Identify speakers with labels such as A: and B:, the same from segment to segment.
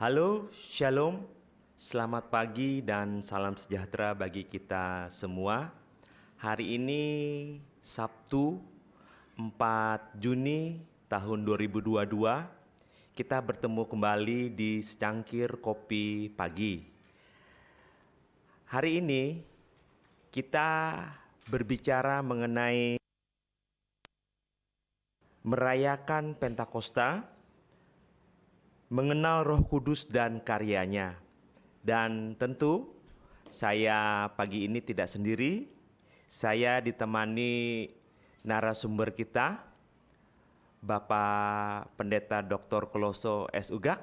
A: Halo, Shalom, selamat pagi dan salam sejahtera bagi kita semua. Hari ini Sabtu 4 Juni tahun 2022, kita bertemu kembali di secangkir kopi pagi. Hari ini kita berbicara mengenai merayakan Pentakosta, mengenal Roh Kudus dan karyanya. Dan tentu saya pagi ini tidak sendiri, saya ditemani narasumber kita, Bapak Pendeta Dr. Kloso S. Ugak.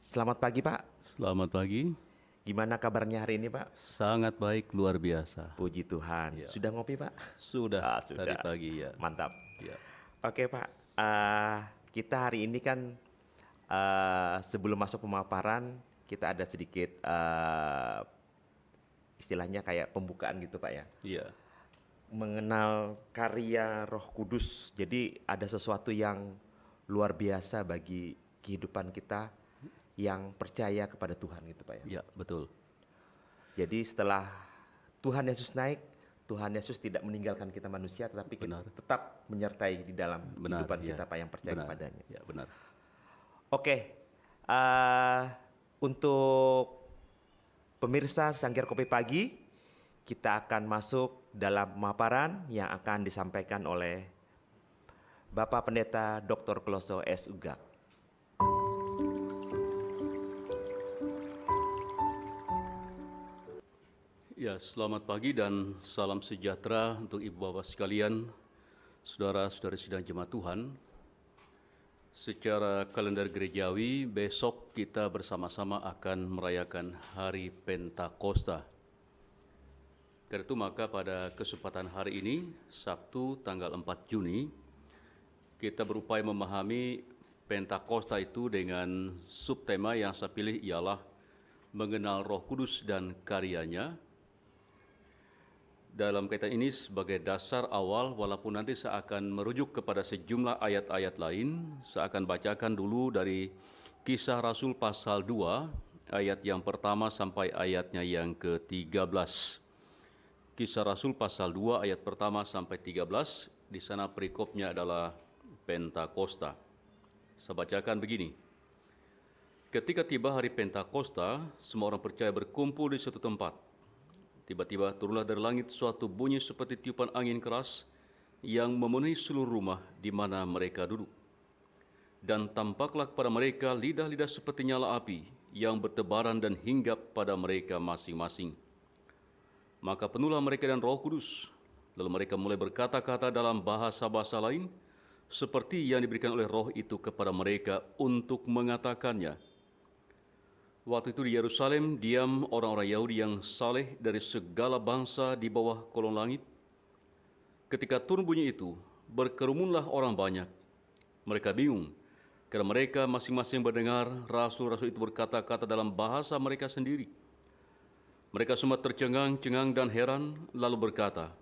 A: Selamat pagi Pak.
B: Selamat pagi.
A: Gimana kabarnya hari ini Pak?
B: Sangat baik, luar biasa.
A: Puji Tuhan.
B: Ya.
A: Sudah ngopi Pak?
B: Sudah,
A: Sudah.
B: tadi pagi ya.
A: Mantap.
B: Ya.
A: Oke Pak, kita hari ini kan sebelum masuk pemaparan kita ada sedikit istilahnya kayak pembukaan gitu Pak ya.
B: Iya.
A: Mengenal karya Roh Kudus. Jadi ada sesuatu yang luar biasa bagi kehidupan kita yang percaya kepada Tuhan gitu Pak ya.
B: Ya, betul.
A: Jadi setelah Tuhan Yesus naik, Tuhan Yesus tidak meninggalkan kita manusia, tetapi kita tetap menyertai di dalam kehidupan kita Pak yang percaya kepadanya.
B: Ya, benar.
A: Oke, untuk pemirsa Secangkir Kopi Pagi, kita akan masuk dalam pemaparan yang akan disampaikan oleh Bapak Pendeta Dr. Kloso S. Ugak.
B: Ya, selamat pagi dan salam sejahtera untuk Ibu Bapak sekalian, saudara-saudari sidang jemaat Tuhan. Secara kalender gerejawi, besok kita bersama-sama akan merayakan Hari Pentakosta. Karena itu maka pada kesempatan hari ini, Sabtu tanggal 4 Juni, kita berupaya memahami Pentakosta itu dengan subtema yang saya pilih ialah mengenal Roh Kudus dan karyanya. Dalam kaitan ini sebagai dasar awal, walaupun nanti saya akan merujuk kepada sejumlah ayat-ayat lain, saya akan bacakan dulu dari Kisah Rasul pasal 2, ayat yang pertama sampai ayatnya yang ke-13. Kisah Rasul pasal 2, ayat pertama sampai 13, di sana perikopnya adalah Pentakosta. Saya bacakan begini. Ketika tiba hari Pentakosta, semua orang percaya berkumpul di suatu tempat. Tiba-tiba turunlah dari langit suatu bunyi seperti tiupan angin keras yang memenuhi seluruh rumah di mana mereka duduk. Dan tampaklah kepada mereka lidah-lidah seperti nyala api yang bertebaran dan hinggap pada mereka masing-masing. Maka penuhlah mereka dengan Roh Kudus, lalu mereka mulai berkata-kata dalam bahasa-bahasa lain, seperti yang diberikan oleh Roh itu kepada mereka untuk mengatakannya. Waktu itu di Yerusalem diam orang-orang Yahudi yang saleh dari segala bangsa di bawah kolong langit. Ketika turun bunyi itu, berkerumunlah orang banyak. Mereka bingung, karena mereka masing-masing mendengar rasul-rasul itu berkata-kata dalam bahasa mereka sendiri. Mereka semua tercengang-cengang dan heran, lalu berkata,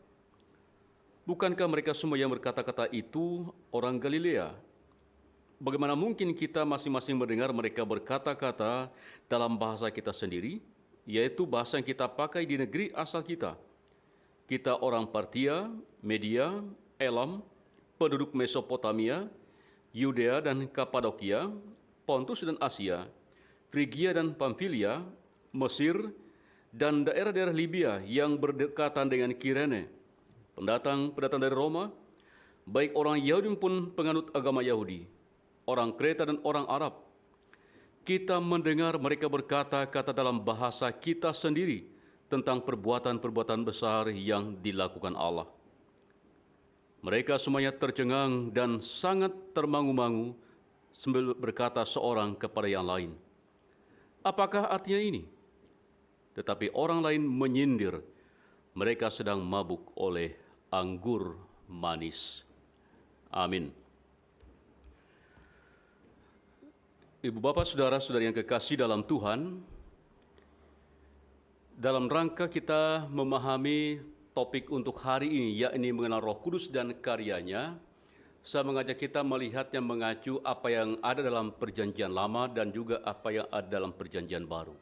B: "Bukankah mereka semua yang berkata-kata itu orang Galilea? Bagaimana mungkin kita masing-masing mendengar mereka berkata-kata dalam bahasa kita sendiri, yaitu bahasa yang kita pakai di negeri asal kita? Kita orang Partia, Media, Elam, penduduk Mesopotamia, Yudea dan Kapadokia, Pontus dan Asia, Frigia dan Pamfilia, Mesir, dan daerah-daerah Libya yang berdekatan dengan Kirene, pendatang-pendatang dari Roma, baik orang Yahudi maupun penganut agama Yahudi, orang Kreta dan orang Arab. Kita mendengar mereka berkata-kata dalam bahasa kita sendiri tentang perbuatan-perbuatan besar yang dilakukan Allah." Mereka semuanya tercengang dan sangat termangu-mangu sambil berkata seorang kepada yang lain, "Apakah artinya ini?" Tetapi orang lain menyindir, "Mereka sedang mabuk oleh anggur manis." Amin. Ibu bapak saudara-saudari yang kekasih dalam Tuhan, dalam rangka kita memahami topik untuk hari ini, yakni mengenal Roh Kudus dan karyanya, saya mengajak kita melihatnya mengacu apa yang ada dalam perjanjian lama dan juga apa yang ada dalam perjanjian baru.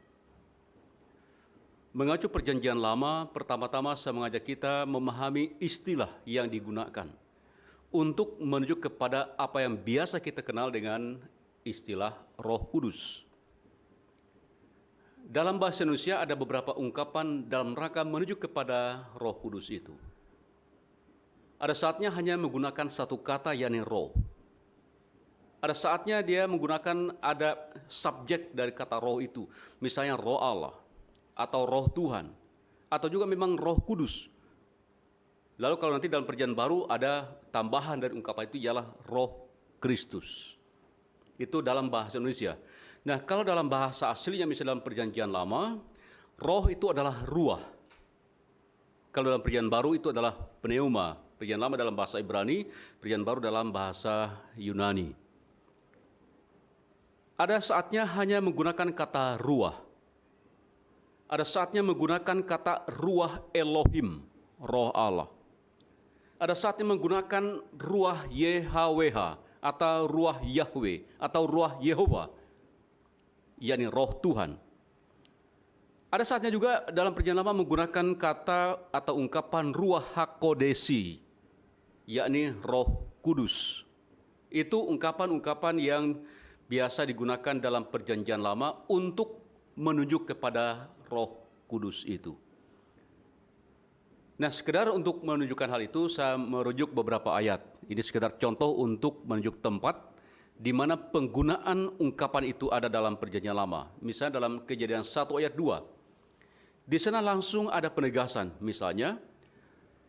B: Mengacu perjanjian lama, pertama-tama saya mengajak kita memahami istilah yang digunakan untuk menuju kepada apa yang biasa kita kenal dengan istilah Roh Kudus. Dalam bahasa Indonesia ada beberapa ungkapan dalam rangka menuju kepada Roh Kudus itu. Ada saatnya hanya menggunakan satu kata, yakni roh. Ada saatnya dia menggunakan ada subjek dari kata roh itu, misalnya roh Allah, atau roh Tuhan, atau juga memang Roh Kudus. Lalu kalau nanti dalam perjanjian baru ada tambahan dari ungkapan itu ialah Roh Kristus. Itu dalam bahasa Indonesia. Nah, kalau dalam bahasa aslinya misalnya dalam perjanjian lama, roh itu adalah ruah. Kalau dalam perjanjian baru itu adalah pneuma. Perjanjian lama dalam bahasa Ibrani, perjanjian baru dalam bahasa Yunani. Ada saatnya hanya menggunakan kata ruah. Ada saatnya menggunakan kata ruah Elohim, roh Allah. Ada saatnya menggunakan ruah YHWH atau ruah Yahweh atau ruah Yehova, yakni roh Tuhan. Ada saatnya juga dalam perjanjian lama menggunakan kata atau ungkapan ruah hakodesi, yakni Roh Kudus. Itu ungkapan-ungkapan yang biasa digunakan dalam perjanjian lama untuk menunjuk kepada Roh Kudus itu. Nah, sekedar untuk menunjukkan hal itu, saya merujuk beberapa ayat. Ini sekedar contoh untuk menunjuk tempat di mana penggunaan ungkapan itu ada dalam perjanjian lama. Misalnya dalam Kejadian 1 ayat 2. Di sana langsung ada penegasan. Misalnya,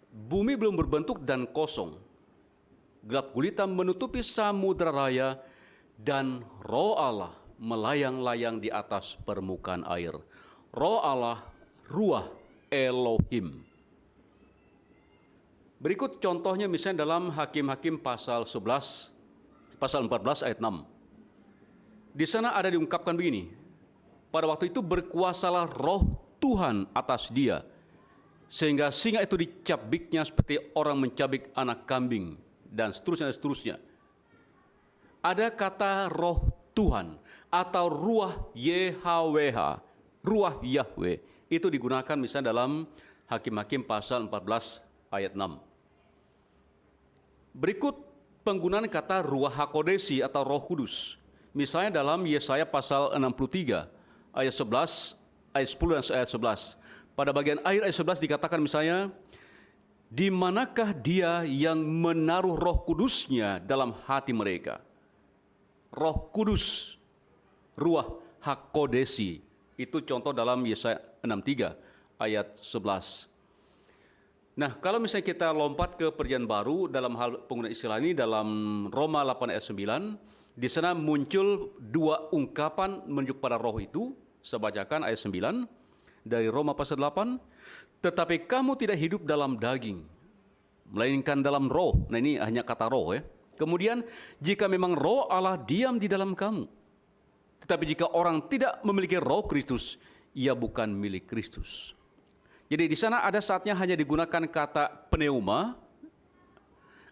B: bumi belum berbentuk dan kosong. Gelap gulita menutupi samudera raya dan roh Allah melayang-layang di atas permukaan air. Roh Allah, ruah Elohim. Berikut contohnya misalnya dalam Hakim-Hakim pasal 14 ayat 6. Di sana ada diungkapkan begini, pada waktu itu berkuasalah roh Tuhan atas dia, sehingga singa itu dicabiknya seperti orang mencabik anak kambing, dan seterusnya dan seterusnya. Ada kata roh Tuhan atau ruah YHWH, ruah Yahweh, itu digunakan misalnya dalam Hakim-Hakim pasal 14 ayat 6. Berikut penggunaan kata ruah hakodesi atau Roh Kudus. Misalnya dalam Yesaya pasal 63 ayat 11, ayat 10 dan ayat 11. Pada bagian akhir ayat 11 dikatakan misalnya, di manakah dia yang menaruh Roh Kudusnya dalam hati mereka? Roh Kudus, ruah hakodesi. Itu contoh dalam Yesaya 63 ayat 11. Nah, kalau misalnya kita lompat ke perjanjian baru dalam hal penggunaan istilah ini dalam Roma 8 ayat 9, di sana muncul dua ungkapan menunjuk pada roh itu. Saya bacakan ayat 9 dari Roma pasal 8. Tetapi kamu tidak hidup dalam daging, melainkan dalam roh. Nah, ini hanya kata roh ya. Kemudian, jika memang roh Allah diam di dalam kamu. Tetapi jika orang tidak memiliki roh Kristus, ia bukan milik Kristus. Jadi di sana ada saatnya hanya digunakan kata pneuma,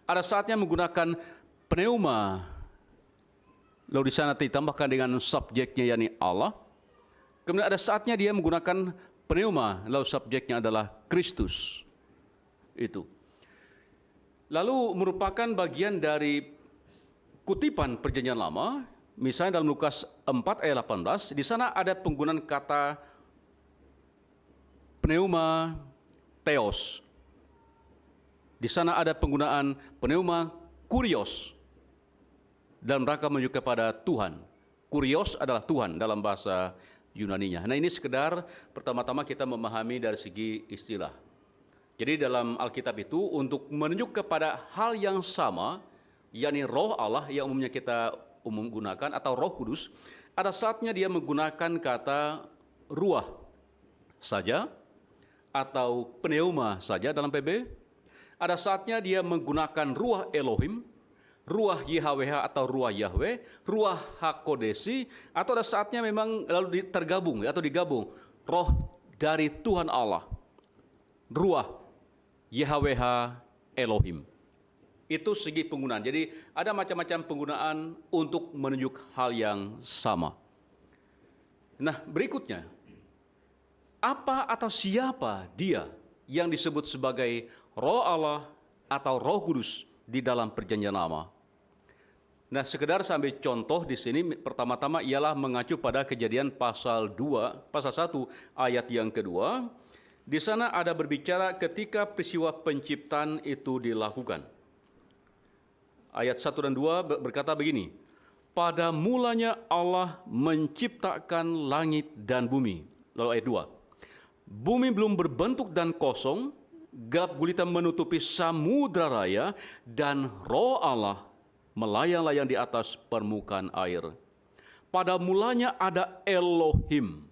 B: ada saatnya menggunakan pneuma, lalu di sana ditambahkan dengan subjeknya yakni Allah. Kemudian ada saatnya dia menggunakan pneuma, lalu subjeknya adalah Kristus. Itu. Lalu merupakan bagian dari kutipan perjanjian lama, misalnya dalam Lukas 4 ayat 18, di sana ada penggunaan kata pneuma theos. Di sana ada penggunaan pneuma kurios dalam rangka menuju kepada Tuhan. Kurios adalah Tuhan dalam bahasa Yunaninya. Nah, ini sekedar pertama-tama kita memahami dari segi istilah. Jadi dalam Alkitab itu untuk menunjuk kepada hal yang sama, yakni roh Allah yang umumnya kita gunakan atau Roh Kudus, ada saatnya dia menggunakan kata ruah saja atau pneuma saja dalam PB. Ada saatnya dia menggunakan ruah Elohim, ruah YHWH atau ruah Yahweh, ruah hakodesi, atau ada saatnya memang lalu tergabung atau digabung roh dari Tuhan Allah, ruah YHWH Elohim. Itu segi penggunaan. Jadi ada macam-macam penggunaan untuk menunjuk hal yang sama. Nah, berikutnya, apa atau siapa dia yang disebut sebagai Roh Allah atau Roh Kudus di dalam Perjanjian Lama? Nah, sekedar saya ambil contoh di sini, pertama-tama ialah mengacu pada Kejadian pasal 1 ayat yang kedua. Di sana ada berbicara ketika peristiwa penciptaan itu dilakukan. Ayat 1 dan 2 berkata begini, pada mulanya Allah menciptakan langit dan bumi. Lalu ayat 2, bumi belum berbentuk dan kosong, gelap gulita menutupi samudra raya, dan Roh Allah melayang-layang di atas permukaan air. Pada mulanya ada Elohim,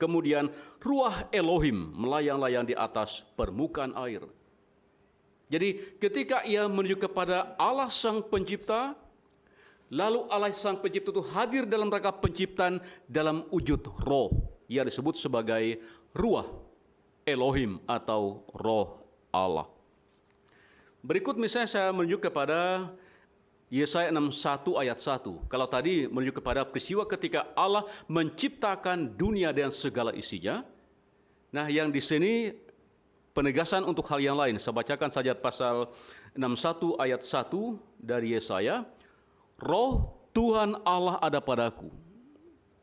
B: kemudian Ruah Elohim melayang-layang di atas permukaan air. Jadi ketika ia menuju kepada Allah Sang Pencipta, lalu Allah Sang Pencipta itu hadir dalam rangka penciptaan dalam wujud roh. Ia disebut sebagai Ruah Elohim atau Roh Allah. Berikut misalnya saya menuju kepada Yesaya 61 ayat 1. Kalau tadi menuju kepada peristiwa ketika Allah menciptakan dunia dan segala isinya. Nah, yang di sini penegasan untuk hal yang lain. Saya bacakan saja pasal 61 ayat 1 dari Yesaya. Roh Tuhan Allah ada padaku.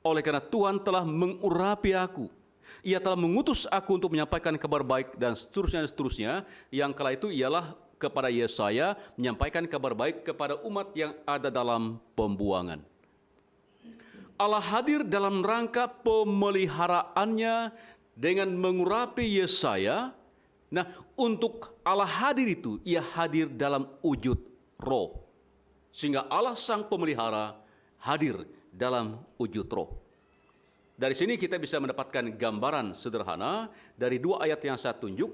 B: Oleh karena Tuhan telah mengurapi aku. Ia telah mengutus aku untuk menyampaikan kabar baik dan seterusnya. Yang kala itu ialah kepada Yesaya menyampaikan kabar baik kepada umat yang ada dalam pembuangan. Allah hadir dalam rangka pemeliharaannya dengan mengurapi Yesaya. Nah, untuk Allah hadir itu, ia hadir dalam wujud roh. Sehingga Allah Sang Pemelihara hadir dalam wujud roh. Dari sini kita bisa mendapatkan gambaran sederhana dari dua ayat yang saya tunjuk,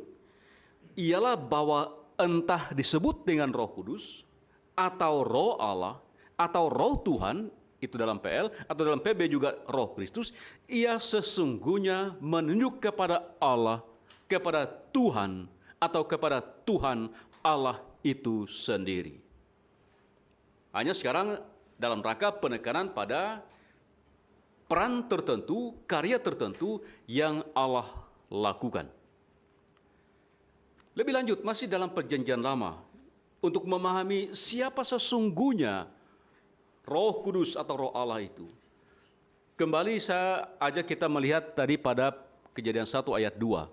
B: ialah bahwa entah disebut dengan Roh Kudus, atau Roh Allah, atau Roh Tuhan, itu dalam PL, atau dalam PB juga Roh Kristus, ia sesungguhnya menunjuk kepada Allah, kepada Tuhan, atau kepada Tuhan Allah itu sendiri. Hanya sekarang dalam rangka penekanan pada peran tertentu, karya tertentu yang Allah lakukan. Lebih lanjut, masih dalam Perjanjian Lama, untuk memahami siapa sesungguhnya Roh Kudus atau Roh Allah itu. Kembali saya ajak kita melihat tadi pada Kejadian 1 ayat 2.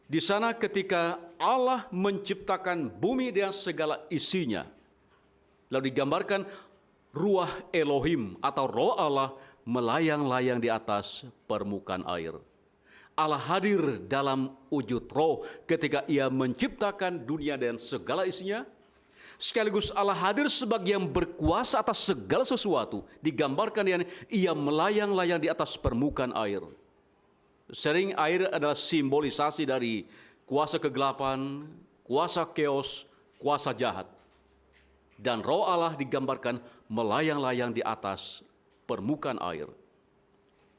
B: Di sana ketika Allah menciptakan bumi dan segala isinya, lalu digambarkan Ruah Elohim atau Roh Allah melayang-layang di atas permukaan air. Allah hadir dalam wujud roh ketika ia menciptakan dunia dan segala isinya. Sekaligus Allah hadir sebagai yang berkuasa atas segala sesuatu. Digambarkan yang ia melayang-layang di atas permukaan air. Sering air adalah simbolisasi dari kuasa kegelapan, kuasa chaos, kuasa jahat. Dan roh Allah digambarkan melayang-layang di atas permukaan air.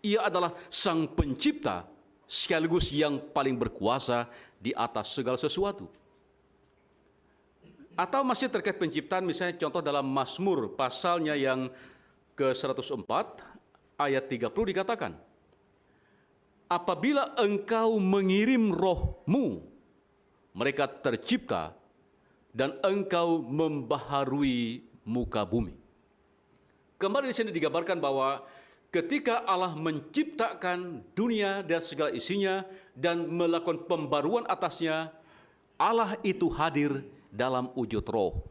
B: Ia adalah Sang Pencipta sekaligus yang paling berkuasa di atas segala sesuatu. Atau masih terkait penciptaan, misalnya contoh dalam Mazmur pasalnya yang ke-104 ayat 30 dikatakan, apabila engkau mengirim rohmu, mereka tercipta dan engkau membaharui muka bumi. Kembali di sini digambarkan bahwa ketika Allah menciptakan dunia dan segala isinya dan melakukan pembaruan atasnya, Allah itu hadir dalam wujud roh.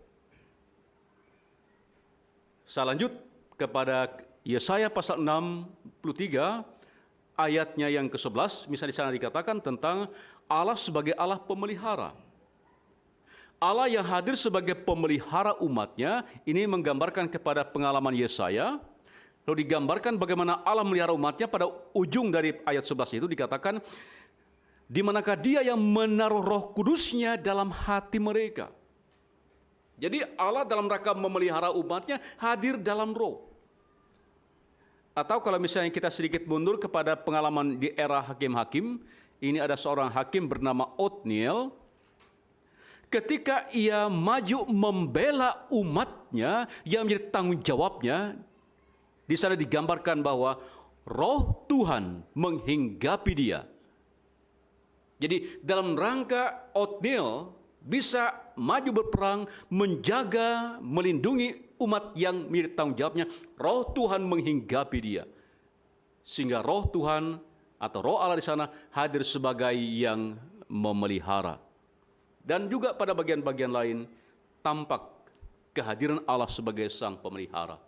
B: Saya lanjut kepada Yesaya pasal 63 ayatnya yang ke-11, misalnya di sana dikatakan tentang Allah sebagai Allah pemelihara. Allah yang hadir sebagai pemelihara umatnya, ini menggambarkan kepada pengalaman Yesaya. Lalu digambarkan bagaimana Allah melihara umatnya pada ujung dari ayat 11 itu dikatakan, di manakah dia yang menaruh roh kudusnya dalam hati mereka. Jadi Allah dalam rangka memelihara umatnya hadir dalam roh. Atau kalau misalnya kita sedikit mundur kepada pengalaman di era hakim-hakim, ini ada seorang hakim bernama Othniel. ketika ia maju membela umatnya yang menjadi tanggung jawabnya, di sana digambarkan bahwa Roh Tuhan menghinggapi dia. Jadi dalam rangka Othniel bisa maju berperang, menjaga, melindungi umat yang menjadi tanggung jawabnya, Roh Tuhan menghinggapi dia. Sehingga Roh Tuhan atau Roh Allah di sana hadir sebagai yang memelihara. Dan juga pada bagian-bagian lain tampak kehadiran Allah sebagai sang pemelihara.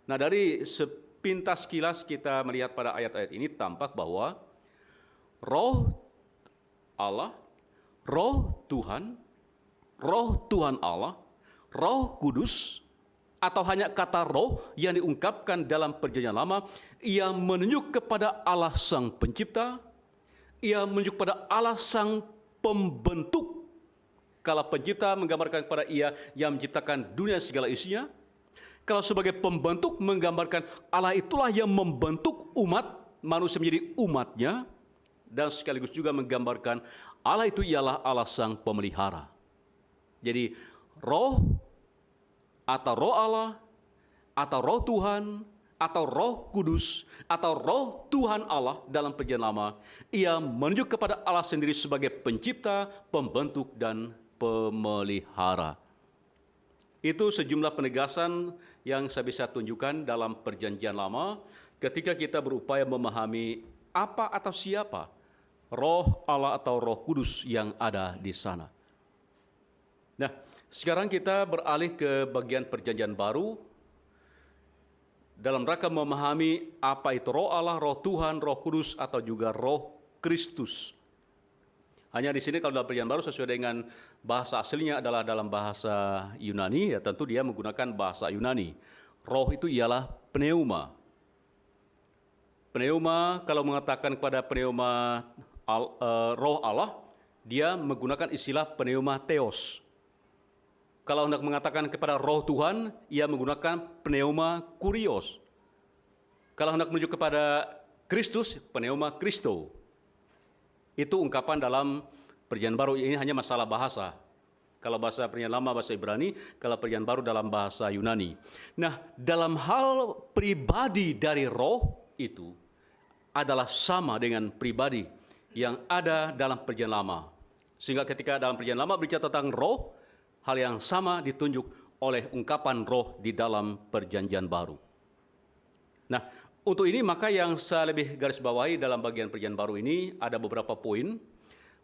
B: Nah, dari sepintas kilas kita melihat pada ayat-ayat ini tampak bahwa Roh Allah, Roh Tuhan Allah, Roh Kudus, atau hanya kata roh yang diungkapkan dalam Perjanjian Lama, ia menunjuk kepada Allah Sang Pencipta, ia menunjuk kepada Allah Sang Pembentuk. Kalau pencipta menggambarkan kepada ia yang menciptakan dunia segala isinya. Kalau sebagai pembentuk menggambarkan Allah itulah yang membentuk umat, manusia menjadi umatnya. Dan sekaligus juga menggambarkan Allah itu ialah Allah Sang Pemelihara. Jadi roh atau roh Allah, atau roh Tuhan, atau roh kudus, atau roh Tuhan Allah dalam Perjanjian Lama, ia menunjuk kepada Allah sendiri sebagai pencipta, pembentuk, dan pemelihara. Itu sejumlah penegasan yang saya bisa tunjukkan dalam Perjanjian Lama ketika kita berupaya memahami apa atau siapa Roh Allah atau Roh Kudus yang ada di sana. Nah, sekarang kita beralih ke bagian Perjanjian Baru dalam rangka memahami apa itu Roh Allah, Roh Tuhan, Roh Kudus, atau juga Roh Kristus. Hanya di sini kalau dalam Perjanjian Baru sesuai dengan bahasa aslinya adalah dalam bahasa Yunani, ya tentu dia menggunakan bahasa Yunani. Roh itu ialah pneuma. Pneuma, kalau mengatakan kepada pneuma Roh Allah, dia menggunakan istilah pneuma theos. Kalau hendak mengatakan kepada Roh Tuhan, ia menggunakan pneuma kurios. Kalau hendak menuju kepada Kristus, pneuma Christo. Itu ungkapan dalam Perjanjian Baru. Ini hanya masalah bahasa. Kalau bahasa Perjanjian Lama bahasa Ibrani, kalau Perjanjian Baru dalam bahasa Yunani. Nah, dalam hal pribadi dari roh itu adalah sama dengan pribadi yang ada dalam Perjanjian Lama. Sehingga ketika dalam Perjanjian Lama berbicara tentang roh, hal yang sama ditunjuk oleh ungkapan roh di dalam Perjanjian Baru. Nah, untuk ini maka yang saya lebih garis bawahi dalam bagian Perjanjian Baru ini ada beberapa poin.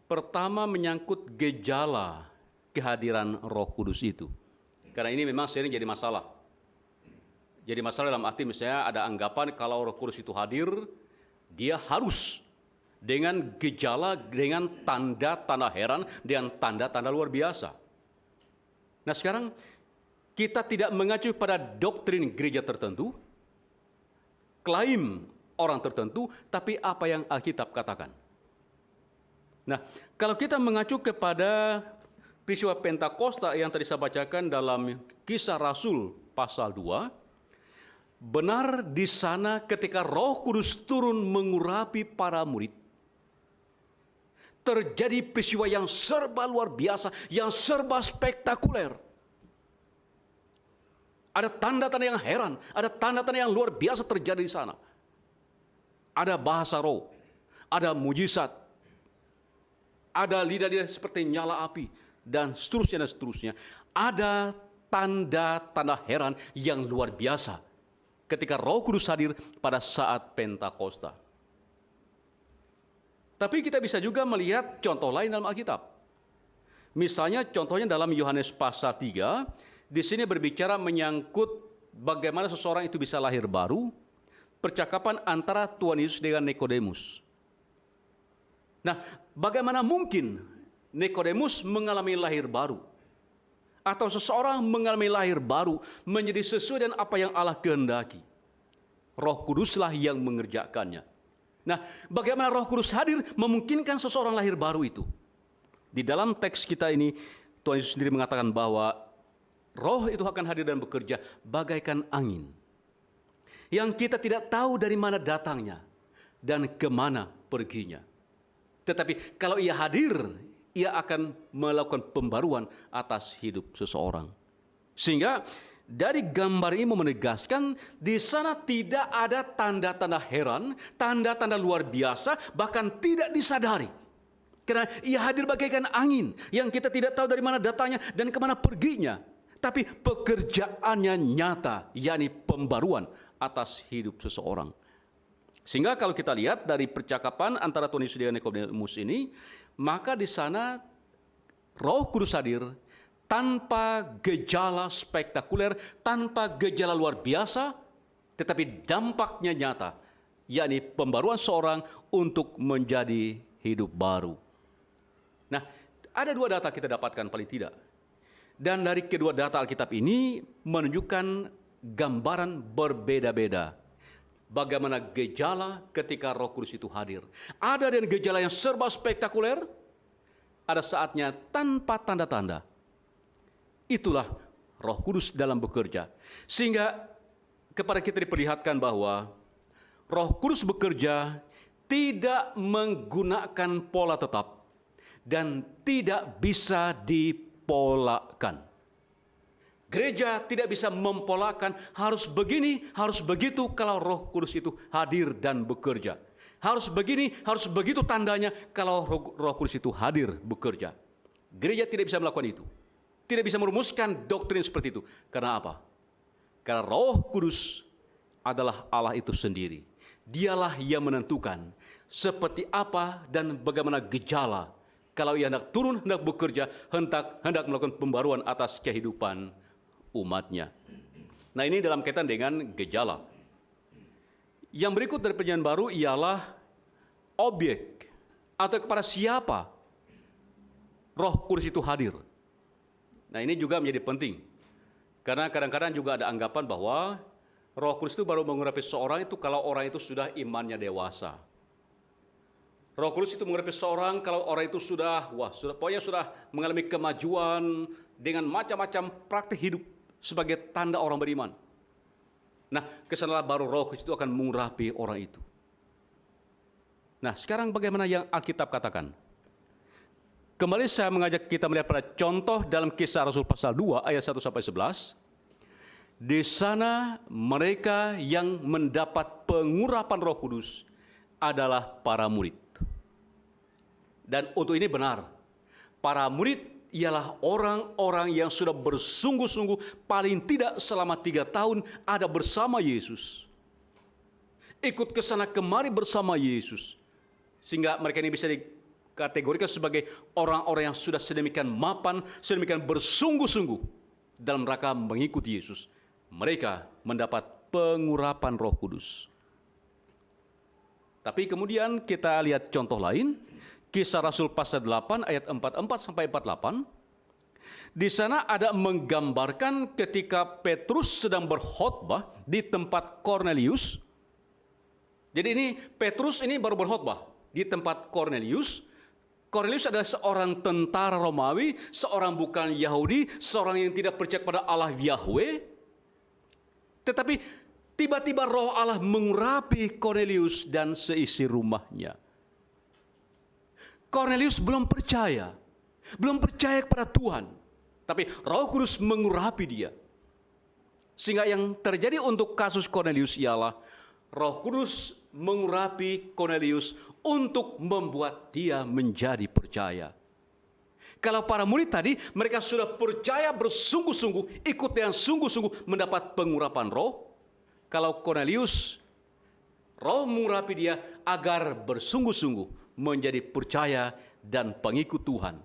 B: Pertama, menyangkut gejala kehadiran Roh Kudus itu. Karena ini memang sering jadi masalah. Jadi masalah dalam arti misalnya ada anggapan kalau Roh Kudus itu hadir, dia harus dengan gejala, dengan tanda-tanda heran, dengan tanda-tanda luar biasa. Nah sekarang kita tidak mengacu pada doktrin gereja tertentu, klaim orang tertentu, tapi apa yang Alkitab katakan. Nah, kalau kita mengacu kepada peristiwa Pentakosta yang tadi saya bacakan dalam Kisah Rasul pasal 2, benar di sana ketika Roh Kudus turun mengurapi para murid, terjadi peristiwa yang serba luar biasa, yang serba spektakuler. Ada tanda-tanda yang heran, ada tanda-tanda yang luar biasa terjadi di sana. Ada bahasa roh, ada mujizat, ada lidah-lidah seperti nyala api, dan seterusnya dan seterusnya. Ada tanda-tanda heran yang luar biasa ketika Roh Kudus hadir pada saat Pentakosta. Tapi kita bisa juga melihat contoh lain dalam Alkitab. Misalnya contohnya dalam Yohanes pasal 3, di sini berbicara menyangkut bagaimana seseorang itu bisa lahir baru, percakapan antara Tuhan Yesus dengan Nikodemus. Nah, bagaimana mungkin Nikodemus mengalami lahir baru? Atau seseorang mengalami lahir baru menjadi sesuai dengan apa yang Allah kehendaki? Roh Kuduslah yang mengerjakannya. Nah, bagaimana Roh Kudus hadir memungkinkan seseorang lahir baru itu? Di dalam teks kita ini, Tuhan Yesus sendiri mengatakan bahwa Roh itu akan hadir dan bekerja bagaikan angin, yang kita tidak tahu dari mana datangnya dan kemana perginya. Tetapi kalau ia hadir, ia akan melakukan pembaruan atas hidup seseorang. Sehingga dari gambar ini menegaskan di sana tidak ada tanda-tanda heran, tanda-tanda luar biasa, bahkan tidak disadari. Karena ia hadir bagaikan angin yang kita tidak tahu dari mana datangnya dan kemana perginya. Tapi pekerjaannya nyata, yakni pembaruan atas hidup seseorang. Sehingga kalau kita lihat dari percakapan antara Tuhan Yesus dengan Nikodemus ini, maka di sana Roh Kudus hadir tanpa gejala spektakuler, tanpa gejala luar biasa, tetapi dampaknya nyata, yakni pembaruan seorang untuk menjadi hidup baru. Nah, ada dua data kita dapatkan paling tidak. Dan dari kedua data Alkitab ini menunjukkan gambaran berbeda-beda. Bagaimana gejala ketika Roh Kudus itu hadir. Ada dengan gejala yang serba spektakuler, ada saatnya tanpa tanda-tanda. Itulah Roh Kudus dalam bekerja. Sehingga kepada kita diperlihatkan bahwa Roh Kudus bekerja tidak menggunakan pola tetap dan tidak bisa dipolakan. Gereja tidak bisa mempolakan harus begini, harus begitu kalau Roh Kudus itu hadir dan bekerja. Harus begini, harus begitu tandanya kalau Roh Kudus itu hadir bekerja. Gereja tidak bisa melakukan itu. Tidak bisa merumuskan doktrin seperti itu. Karena apa? Karena Roh Kudus adalah Allah itu sendiri. Dialah yang menentukan seperti apa dan bagaimana gejala kalau ia hendak turun, hendak bekerja, hendak melakukan pembaruan atas kehidupan umatnya. Nah, ini dalam kaitan dengan gejala. Yang berikut dari perjanjian baru ialah objek atau kepada siapa Roh Kudus itu hadir. Nah, ini juga menjadi penting. Karena kadang-kadang juga ada anggapan bahwa Roh Kudus itu baru mengurapi seorang itu kalau orang itu sudah imannya dewasa. Roh Kudus itu mengurapi seorang kalau orang itu pokoknya sudah mengalami kemajuan dengan macam-macam praktik hidup sebagai tanda orang beriman. Nah, kesanalah baru Roh Kudus itu akan mengurapi orang itu. Nah, sekarang bagaimana yang Alkitab katakan? Kembali saya mengajak kita melihat pada contoh dalam Kisah Rasul pasal 2 ayat 1 sampai 11. Di sana mereka yang mendapat pengurapan Roh Kudus adalah para murid. Dan untuk ini benar, para murid ialah orang-orang yang sudah bersungguh-sungguh paling tidak selama 3 tahun ada bersama Yesus. Ikut ke sana kemari bersama Yesus. Sehingga mereka ini bisa dikategorikan sebagai orang-orang yang sudah sedemikian mapan, sedemikian bersungguh-sungguh dalam rangka mengikuti Yesus. Mereka mendapat pengurapan Roh Kudus. Tapi kemudian kita lihat contoh lain, Kisah Rasul pasal 8 ayat 44 sampai 48. Di sana ada menggambarkan ketika Petrus sedang berkhotbah di tempat Kornelius. Jadi ini Petrus ini baru berkhotbah di tempat Kornelius. Kornelius adalah seorang tentara Romawi, seorang bukan Yahudi, seorang yang tidak percaya pada Allah Yahweh. Tetapi tiba-tiba Roh Allah mengurapi Kornelius dan seisi rumahnya. Kornelius belum percaya kepada Tuhan, tapi Roh Kudus mengurapi dia. Sehingga yang terjadi untuk kasus Kornelius ialah Roh Kudus mengurapi Kornelius untuk membuat dia menjadi percaya. Kalau para murid tadi, mereka sudah percaya bersungguh-sungguh, ikut dengan sungguh-sungguh mendapat pengurapan Roh. Kalau Kornelius, Roh mengurapi dia agar bersungguh-sungguh menjadi percaya dan pengikut Tuhan.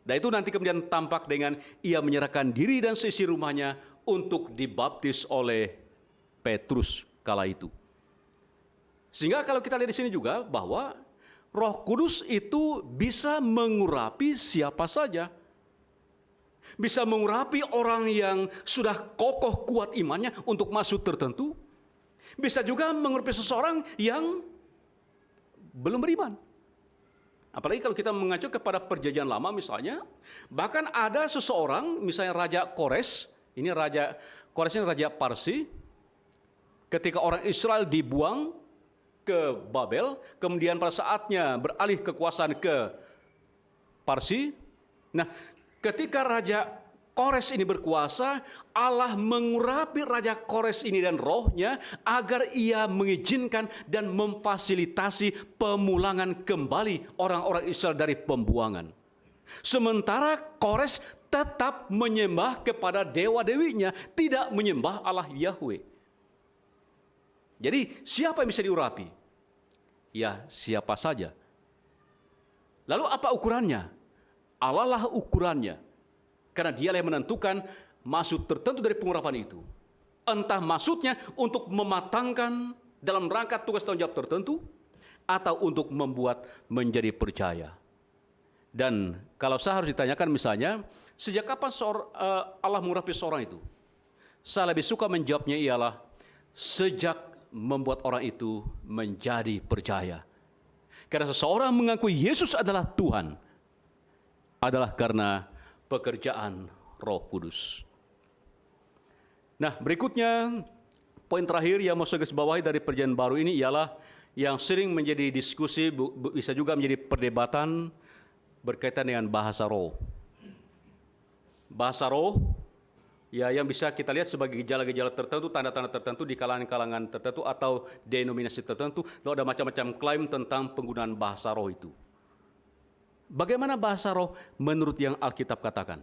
B: Dan itu nanti kemudian tampak dengan ia menyerahkan diri dan seisi rumahnya untuk dibaptis oleh Petrus kala itu. Sehingga kalau kita lihat di sini juga bahwa Roh Kudus itu bisa mengurapi siapa saja. Bisa mengurapi orang yang sudah kokoh kuat imannya untuk maksud tertentu. Bisa juga mengurapi seseorang yang belum beriman. Apalagi kalau kita mengacu kepada perjanjian lama misalnya, bahkan ada seseorang, misalnya Raja Kores, ini Raja Kores ini Raja Parsi, ketika orang Israel dibuang ke Babel, kemudian pada saatnya beralih kekuasaan ke Parsi. Nah, ketika Raja Kores ini berkuasa, Allah mengurapi Raja Kores ini dan rohnya agar ia mengizinkan dan memfasilitasi pemulangan kembali orang-orang Israel dari pembuangan. Sementara Kores tetap menyembah kepada dewa-dewinya, tidak menyembah Allah Yahweh. Jadi siapa yang bisa diurapi? Ya, siapa saja. Lalu apa ukurannya? Allah lah ukurannya. Karena dialah yang menentukan maksud tertentu dari pengurapan itu. Entah maksudnya untuk mematangkan dalam rangka tugas tanggung jawab tertentu, atau untuk membuat menjadi percaya. Dan kalau saya harus ditanyakan misalnya, sejak kapan Allah mengurapi seorang itu? Saya lebih suka menjawabnya ialah, sejak membuat orang itu menjadi percaya. Karena seseorang mengakui Yesus adalah Tuhan, adalah karena pekerjaan Roh Kudus. Nah, berikutnya poin terakhir yang mau saya garis bawahi dari perjanjian baru ini ialah yang sering menjadi diskusi, bisa juga menjadi perdebatan berkaitan dengan bahasa roh. Bahasa roh ya yang bisa kita lihat sebagai gejala-gejala tertentu, tanda-tanda tertentu di kalangan-kalangan tertentu atau denominasi tertentu. Lalu ada macam-macam klaim tentang penggunaan bahasa roh itu. Bagaimana bahasa roh menurut yang Alkitab katakan?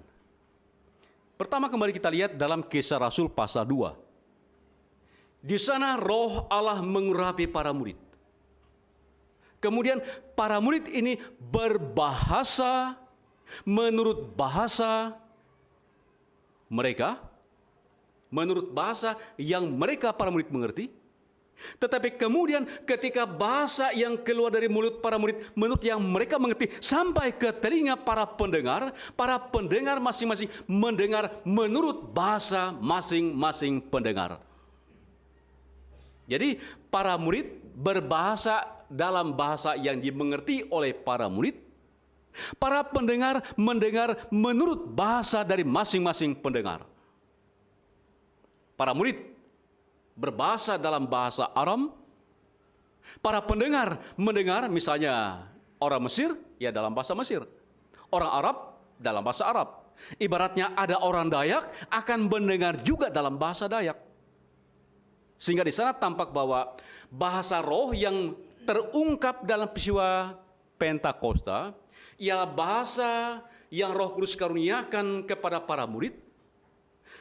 B: Pertama kembali kita lihat dalam Kisah Rasul pasal 2. Di sana roh Allah mengurapi para murid. Kemudian para murid ini berbahasa menurut bahasa mereka, menurut bahasa yang mereka para murid mengerti. Tetapi kemudian ketika bahasa yang keluar dari mulut para murid menurut yang mereka mengerti sampai ke telinga para pendengar masing-masing mendengar menurut bahasa masing-masing pendengar. Jadi para murid berbahasa dalam bahasa yang dimengerti oleh para murid. Para pendengar mendengar menurut bahasa dari masing-masing pendengar. Para murid berbahasa dalam bahasa Aram. Para pendengar mendengar misalnya orang Mesir, ya dalam bahasa Mesir. Orang Arab dalam bahasa Arab. Ibaratnya ada orang Dayak akan mendengar juga dalam bahasa Dayak. Sehingga di sana tampak bahwa bahasa roh yang terungkap dalam peristiwa Pentakosta ialah bahasa yang Roh Kudus karuniakan kepada para murid,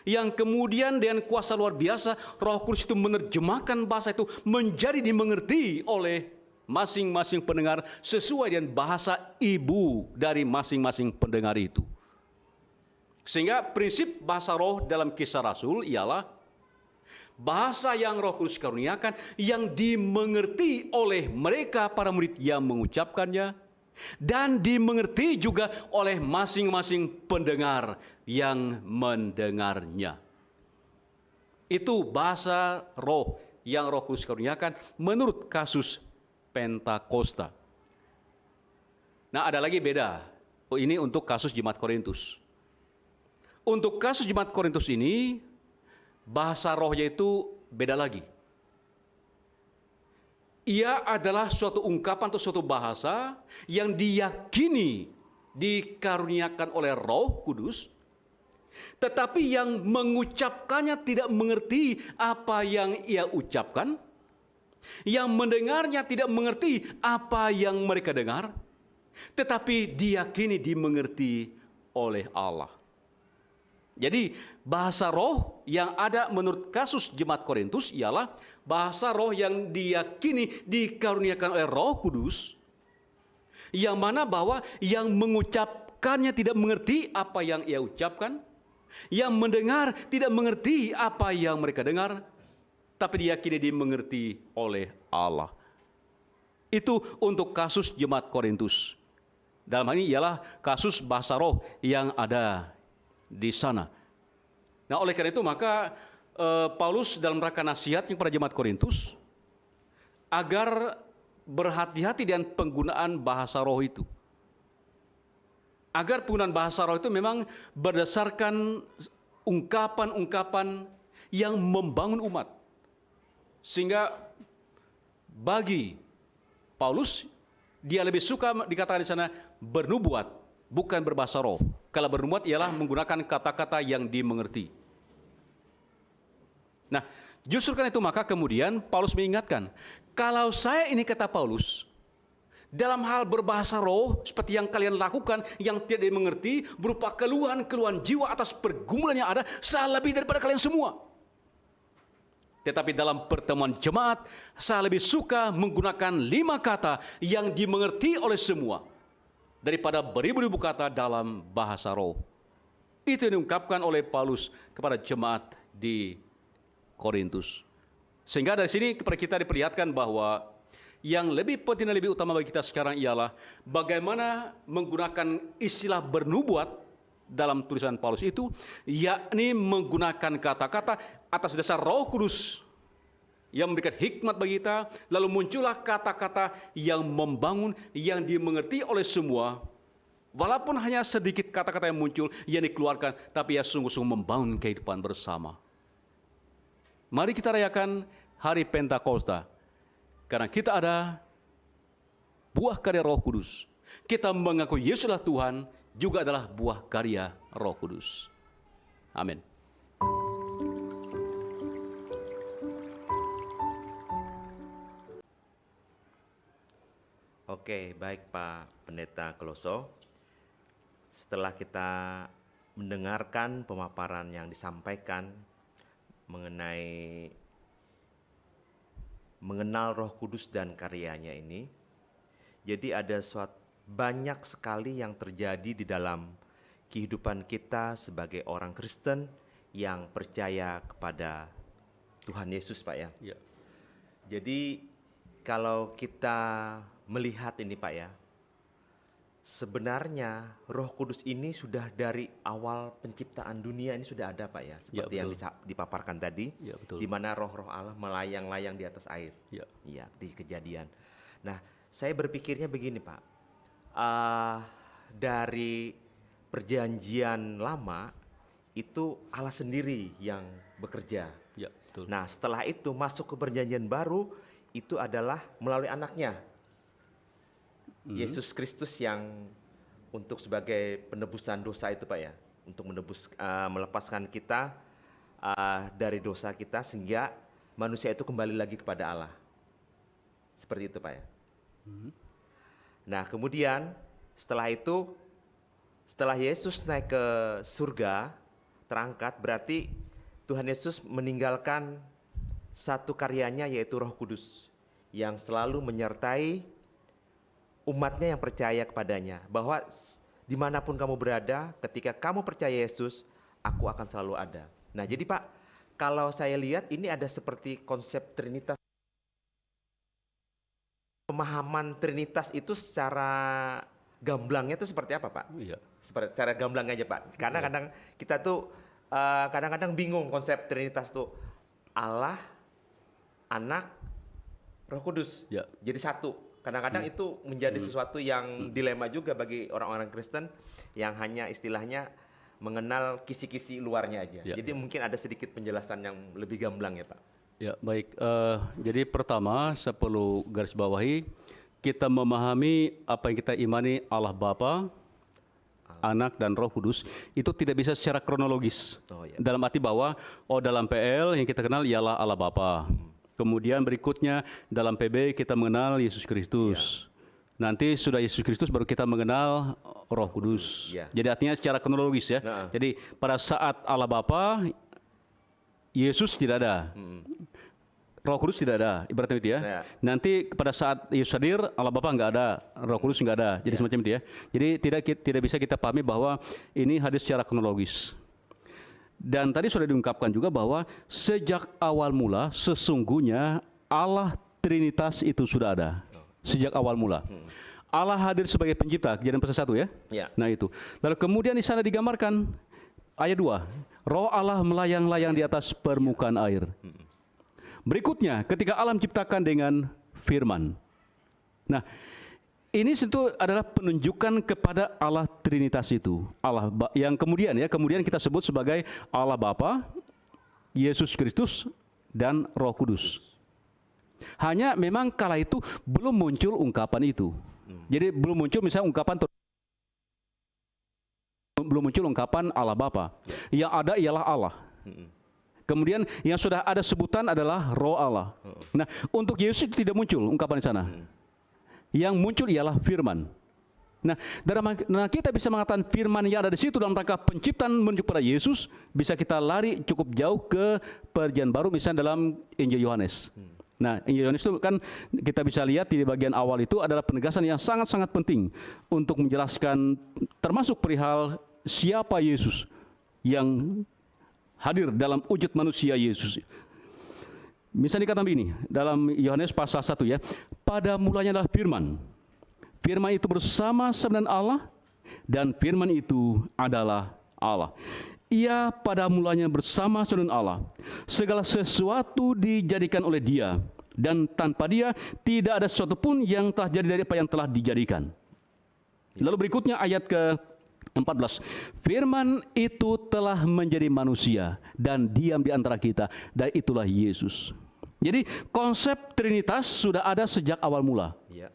B: yang kemudian dengan kuasa luar biasa Roh Kudus itu menerjemahkan bahasa itu menjadi dimengerti oleh masing-masing pendengar sesuai dengan bahasa ibu dari masing-masing pendengar itu. Sehingga prinsip bahasa roh dalam Kisah Rasul ialah bahasa yang Roh Kudus karuniakan yang dimengerti oleh mereka para murid yang mengucapkannya dan dimengerti juga oleh masing-masing pendengar yang mendengarnya. Itu bahasa roh yang Roh Kudus karuniakan menurut kasus Pentakosta. Nah, ada lagi beda. Ini untuk kasus Jemaat Korintus. Untuk kasus Jemaat Korintus ini bahasa rohnya itu beda lagi. Ia adalah suatu ungkapan atau suatu bahasa yang diyakini dikaruniakan oleh Roh Kudus, tetapi yang mengucapkannya tidak mengerti apa yang ia ucapkan, yang mendengarnya tidak mengerti apa yang mereka dengar, tetapi diyakini dimengerti oleh Allah. Jadi bahasa roh yang ada menurut kasus Jemaat Korintus ialah bahasa roh yang diyakini dikaruniakan oleh Roh Kudus, yang mana bahwa yang mengucapkannya tidak mengerti apa yang ia ucapkan, yang mendengar tidak mengerti apa yang mereka dengar, tapi diyakini dimengerti oleh Allah. Itu untuk kasus Jemaat Korintus. Dalam hal ini ialah kasus bahasa roh yang ada di sana. Nah, oleh karena itu maka Paulus dalam rangka nasihatnya kepada Jemaat Korintus agar berhati-hati dengan penggunaan bahasa roh itu. Agar penggunaan bahasa roh itu memang berdasarkan ungkapan-ungkapan yang membangun umat. Sehingga bagi Paulus, dia lebih suka dikatakan di sana bernubuat, bukan berbahasa roh. Kalau bernubuat ialah menggunakan kata-kata yang dimengerti. Nah, justru karena itu maka kemudian Paulus mengingatkan, kalau saya ini kata Paulus, dalam hal berbahasa roh seperti yang kalian lakukan yang tidak dimengerti berupa keluhan-keluhan jiwa atas pergumulan yang ada, saya lebih daripada kalian semua. Tetapi dalam pertemuan jemaat, saya lebih suka menggunakan 5 kata yang dimengerti oleh semua daripada beribu-ribu kata dalam bahasa roh. Itu yang diungkapkan oleh Paulus kepada jemaat di Korintus. Sehingga dari sini kepada kita diperlihatkan bahwa yang lebih penting dan lebih utama bagi kita sekarang ialah bagaimana menggunakan istilah bernubuat dalam tulisan Paulus itu, yakni menggunakan kata-kata atas dasar Roh Kudus yang memberikan hikmat bagi kita, lalu muncullah kata-kata yang membangun, yang dimengerti oleh semua, walaupun hanya sedikit kata-kata yang muncul, yang dikeluarkan, tapi ya sungguh-sungguh membangun kehidupan bersama. Mari kita rayakan hari Pentakosta, karena kita ada buah karya Roh Kudus. Kita mengaku Yesus adalah Tuhan, juga adalah buah karya Roh Kudus. Amin.
A: Oke, baik Pak Pendeta Kloso. Setelah kita mendengarkan pemaparan yang disampaikan mengenai mengenal Roh Kudus dan karyanya ini, jadi ada banyak sekali yang terjadi di dalam kehidupan kita sebagai orang Kristen yang percaya kepada Tuhan Yesus, Pak ya.
B: Ya.
A: Jadi kalau kita melihat ini, Pak ya, sebenarnya Roh Kudus ini sudah dari awal penciptaan dunia ini sudah ada, Pak ya, seperti yang dipaparkan tadi,
B: Ya, betul.
A: di mana roh-roh Allah melayang-layang di atas air.
B: Ya.
A: Iya, di Kejadian. Nah, saya berpikirnya begini, Pak. Dari perjanjian lama itu Allah sendiri yang bekerja.
B: Ya, betul.
A: Nah, setelah itu masuk ke perjanjian baru itu adalah melalui anaknya, Yesus Kristus, yang untuk sebagai penebusan dosa itu, Pak ya, untuk melepaskan kita dari dosa kita sehingga manusia itu kembali lagi kepada Allah. Seperti itu, Pak ya. Nah, kemudian setelah itu, setelah Yesus naik ke surga, terangkat, berarti Tuhan Yesus meninggalkan satu karyanya, yaitu Roh Kudus, yang selalu menyertai umatnya yang percaya kepadanya, bahwa dimanapun kamu berada, ketika kamu percaya Yesus, aku akan selalu ada. Nah, jadi Pak, kalau saya lihat ini ada seperti konsep Trinitas. Pemahaman Trinitas itu secara gamblangnya itu seperti apa, Pak?
B: Iya.
A: Secara gamblang aja, Pak. Karena kadang kita tuh kadang-kadang bingung konsep Trinitas tuh, Allah, Anak, Roh Kudus.
B: Ya.
A: Jadi satu. Kadang-kadang itu menjadi sesuatu yang dilema juga bagi orang-orang Kristen yang hanya istilahnya mengenal kisi-kisi luarnya aja.
B: Ya.
A: Jadi mungkin ada sedikit penjelasan yang lebih gamblang ya, Pak.
B: Ya, baik. Jadi pertama, saya perlu garis bawahi, kita memahami apa yang kita imani Allah Bapa, Anak, dan Roh Kudus, itu tidak bisa secara kronologis.
A: Oh, ya.
B: Dalam arti bahwa, dalam PL yang kita kenal ialah Allah Bapa. Kemudian berikutnya dalam PB kita mengenal Yesus Kristus. Nanti sudah Yesus Kristus baru kita mengenal Roh Kudus.
A: Ya.
B: Jadi artinya secara kronologis ya.
A: Nah.
B: Jadi pada saat Allah Bapa, Yesus tidak ada. Roh Kudus tidak ada, ibaratnya itu ya.
A: Ya.
B: Nanti pada saat Yesus hadir, Allah Bapa nggak ada, Roh Kudus nggak ada. Jadi semacam itu ya. Jadi tidak bisa kita pahami bahwa ini hadis secara kronologis. Dan tadi sudah diungkapkan juga bahwa sejak awal mula sesungguhnya Allah Trinitas itu sudah ada. Sejak awal mula. Allah hadir sebagai pencipta, Kejadian pasal 1 ya.
A: Ya.
B: Nah itu. Lalu kemudian di sana digambarkan ayat 2, Roh Allah melayang-layang di atas permukaan air. Berikutnya, ketika Allah menciptakan dengan firman. Nah, ini tentu adalah penunjukan kepada Allah Trinitas itu. Allah yang kemudian kita sebut sebagai Allah Bapa, Yesus Kristus, dan Roh Kudus. Hanya memang kala itu belum muncul ungkapan itu. Jadi belum muncul misalnya ungkapan belum muncul ungkapan Allah Bapa. Yang ada ialah Allah. Kemudian yang sudah ada sebutan adalah Roh Allah. Nah, untuk Yesus itu tidak muncul ungkapan di sana. Yang muncul ialah firman. Nah, kita bisa mengatakan firman yang ada di situ dalam rangka penciptaan menuju pada Yesus, bisa kita lari cukup jauh ke Perjanjian Baru, misalnya dalam Injil Yohanes. Nah, Injil Yohanes itu kan kita bisa lihat di bagian awal itu adalah penegasan yang sangat-sangat penting untuk menjelaskan termasuk perihal siapa Yesus yang hadir dalam wujud manusia Yesus. Misalnya dikatakan begini, dalam Yohanes pasal 1 ya, pada mulanya adalah firman. Firman itu bersama-sama dengan Allah, dan firman itu adalah Allah. Ia pada mulanya bersama-sama dengan Allah. Segala sesuatu dijadikan oleh Dia, dan tanpa Dia tidak ada sesuatu pun yang telah jadi dari apa yang telah dijadikan. Lalu berikutnya ayat ke-14. Firman itu telah menjadi manusia dan diam di antara kita, dan itulah Yesus. Jadi konsep Trinitas sudah ada sejak awal mula.
A: Ya.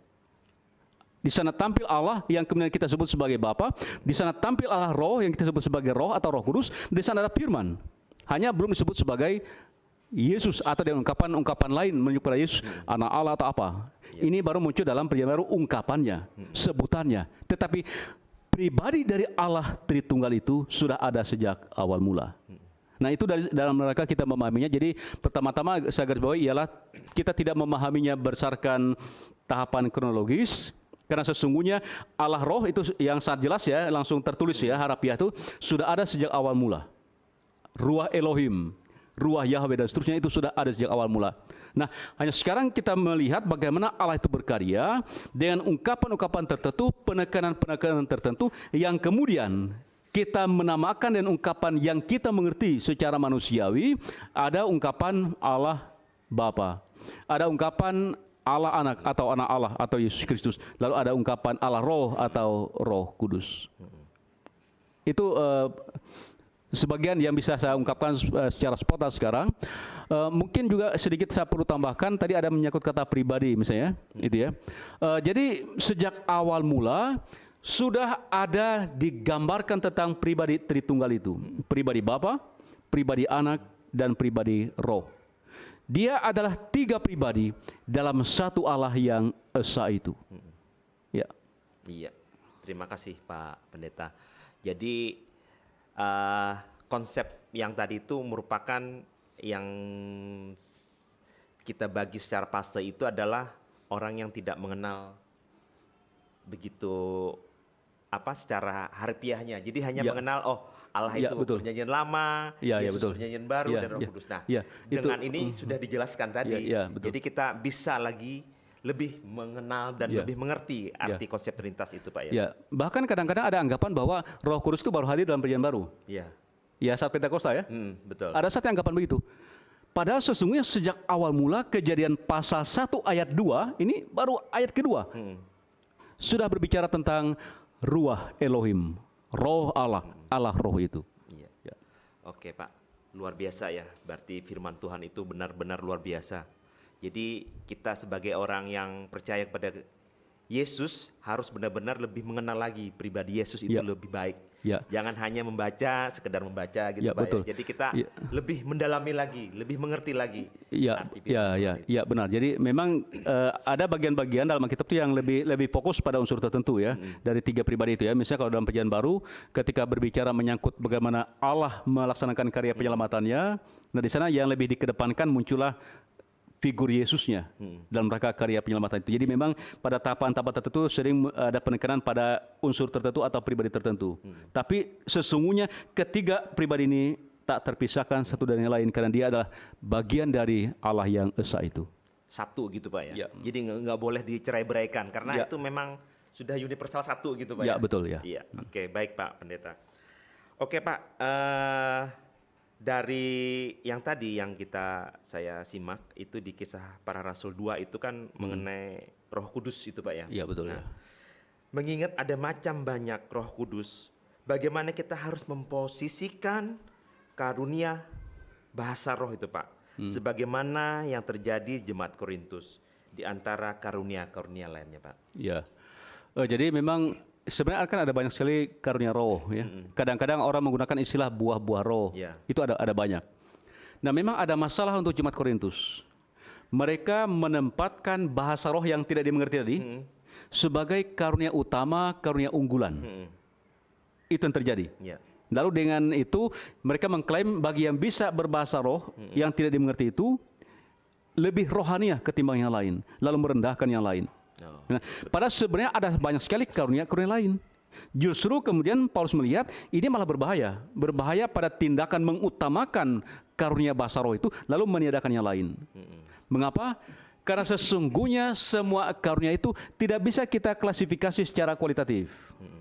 B: Di sana tampil Allah yang kemudian kita sebut sebagai Bapa, di sana tampil Allah Roh yang kita sebut sebagai Roh atau Roh Kudus, di sana ada firman. Hanya belum disebut sebagai Yesus atau dengan ungkapan lain menuju pada Yesus, anak Allah atau apa. Ini baru muncul dalam Perjanjian Baru ungkapannya, sebutannya. Tetapi pribadi dari Allah Tritunggal itu sudah ada sejak awal mula. Nah, itu dalam rangka kita memahaminya. Jadi pertama-tama saya garis bawahi ialah kita tidak memahaminya berdasarkan tahapan kronologis, karena sesungguhnya Allah Roh itu yang sangat jelas ya, langsung tertulis ya, harafiah itu sudah ada sejak awal mula. Ruah Elohim, Ruah Yahweh dan seterusnya itu sudah ada sejak awal mula. Nah, hanya sekarang kita melihat bagaimana Allah itu berkarya dengan ungkapan-ungkapan tertentu, penekanan-penekanan tertentu yang kemudian kita menamakan dengan ungkapan yang kita mengerti secara manusiawi. Ada ungkapan Allah Bapa, ada ungkapan Allah Anak atau Anak Allah atau Yesus Kristus, lalu ada ungkapan Allah Roh atau Roh Kudus. Itu sebagian yang bisa saya ungkapkan secara spontan sekarang. Mungkin juga sedikit saya perlu tambahkan, tadi ada menyangkut kata pribadi misalnya, itu ya. Jadi sejak awal mula sudah ada digambarkan tentang pribadi Tritunggal itu. Pribadi Bapa, pribadi Anak, dan pribadi Roh. Dia adalah tiga pribadi dalam satu Allah yang esa itu. Ya.
A: Iya, terima kasih Pak Pendeta. Jadi konsep yang tadi itu merupakan yang kita bagi secara fase itu adalah orang yang tidak mengenal begitu secara harfiahnya. Jadi hanya mengenal Allah itu Perjanjian Lama, Yesus Perjanjian Baru, dan Roh Kudus. Nah, dengan ini sudah dijelaskan tadi. Jadi kita bisa lagi lebih mengenal dan lebih mengerti arti konsep Trinitas itu, Pak ya.
B: Bahkan kadang-kadang ada anggapan bahwa Roh Kudus itu baru hadir dalam Perjanjian Baru. Ya, saat Pentakosta ya.
A: Betul.
B: Ada satu anggapan begitu. Padahal sesungguhnya sejak awal mula Kejadian pasal 1 ayat 2, ini baru ayat kedua. Sudah berbicara tentang Ruah Elohim, Roh Allah, Allah Roh itu.
A: Iya. Oke Pak, luar biasa ya. Berarti firman Tuhan itu benar-benar luar biasa. Jadi kita sebagai orang yang percaya kepada Yesus harus benar-benar lebih mengenal lagi pribadi Yesus itu lebih baik. Jangan hanya membaca, sekedar membaca gitu Pak.
B: Betul.
A: Jadi kita lebih mendalami lagi, lebih mengerti lagi.
B: Iya benar. Jadi memang ada bagian-bagian dalam Alkitab itu yang lebih fokus pada unsur tertentu ya, dari tiga pribadi itu ya. Misalnya kalau dalam Perjanjian Baru ketika berbicara menyangkut bagaimana Allah melaksanakan karya penyelamatannya, nah di sana yang lebih dikedepankan muncullah figur Yesusnya dalam rangka karya penyelamatan itu. Jadi memang pada tahapan-tahapan tertentu sering ada penekanan pada unsur tertentu atau pribadi tertentu. Tapi sesungguhnya ketiga pribadi ini tak terpisahkan satu dari yang lain, karena dia adalah bagian dari Allah yang esa itu.
A: Satu gitu Pak ya. Jadi nggak boleh dicerai-beraikan karena itu memang sudah universal satu gitu Pak ya.
B: Betul ya.
A: Iya. Oke, baik Pak Pendeta. Oke Pak, dari yang tadi yang saya simak itu di Kisah Para Rasul 2 itu kan mengenai Roh Kudus itu Pak ya.
B: Iya betul ya.
A: Mengingat ada macam banyak Roh Kudus, bagaimana kita harus memposisikan karunia bahasa roh itu Pak, sebagaimana yang terjadi jemaat Korintus di antara karunia-karunia lainnya Pak.
B: Iya. Jadi memang sebenarnya kan ada banyak sekali karunia roh ya. Kadang-kadang orang menggunakan istilah buah-buah roh.
A: Ya.
B: Itu ada banyak. Nah, memang ada masalah untuk jemaat Korintus. Mereka menempatkan bahasa roh yang tidak dimengerti tadi sebagai karunia utama, karunia unggulan. Itu yang terjadi.
A: Ya.
B: Lalu dengan itu mereka mengklaim bagi yang bisa berbahasa roh yang tidak dimengerti itu lebih rohania ketimbang yang lain, lalu merendahkan yang lain.
A: Oh.
B: Nah, padahal sebenarnya ada banyak sekali karunia lain. Justru kemudian Paulus melihat ini malah berbahaya pada tindakan mengutamakan karunia bahasa roh itu lalu meniadakan yang lain. Mengapa? Karena sesungguhnya semua karunia itu tidak bisa kita klasifikasi secara kualitatif.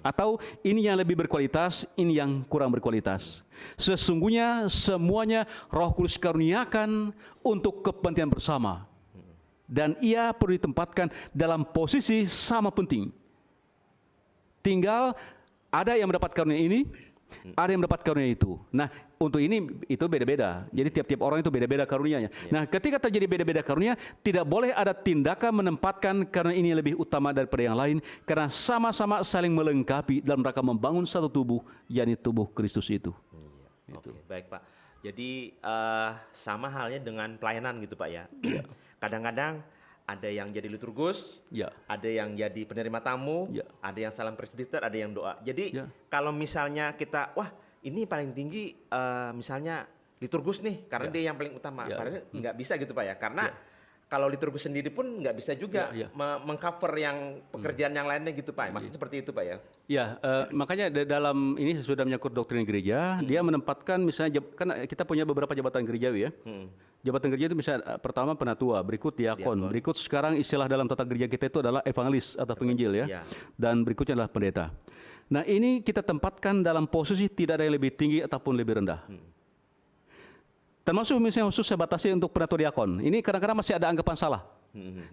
B: Atau ini yang lebih berkualitas, ini yang kurang berkualitas. Sesungguhnya semuanya Roh Kudus karuniakan untuk kepentingan bersama. Dan ia perlu ditempatkan dalam posisi sama penting. Tinggal ada yang mendapat karunia ini, ada yang mendapat karunia itu. Nah, untuk ini itu beda-beda. Jadi tiap-tiap orang itu beda-beda karunianya. Nah, ketika terjadi beda-beda karunia, tidak boleh ada tindakan menempatkan karena ini lebih utama daripada yang lain, karena sama-sama saling melengkapi dalam rangka membangun satu tubuh, yakni tubuh Kristus itu.
A: Oke, baik Pak. Jadi sama halnya dengan pelayanan gitu Pak ya. Kadang-kadang ada yang jadi liturgus, ada yang jadi penerima tamu, ada yang salam presbiter, ada yang doa. Jadi kalau misalnya kita, wah ini paling tinggi misalnya liturgus nih, karena dia yang paling utama. Padahal nggak bisa gitu Pak ya, karena kalau liturgus sendiri pun nggak bisa juga mengcover yang pekerjaan yang lainnya gitu Pak. Maksudnya seperti itu Pak ya?
B: Ya, makanya dalam ini sudah menyangkut doktrin gereja, dia menempatkan misalnya, kan kita punya beberapa jabatan gerejawi ya. Jabatan gereja itu misalnya pertama penatua, berikut diakon, berikut sekarang istilah dalam tata gereja kita itu adalah evangelis atau penginjil ya, dan berikutnya adalah pendeta. Nah ini kita tempatkan dalam posisi tidak ada yang lebih tinggi ataupun lebih rendah. Termasuk misalnya khusus saya batasi untuk penatua diakon. Ini kadang-kadang masih ada anggapan salah.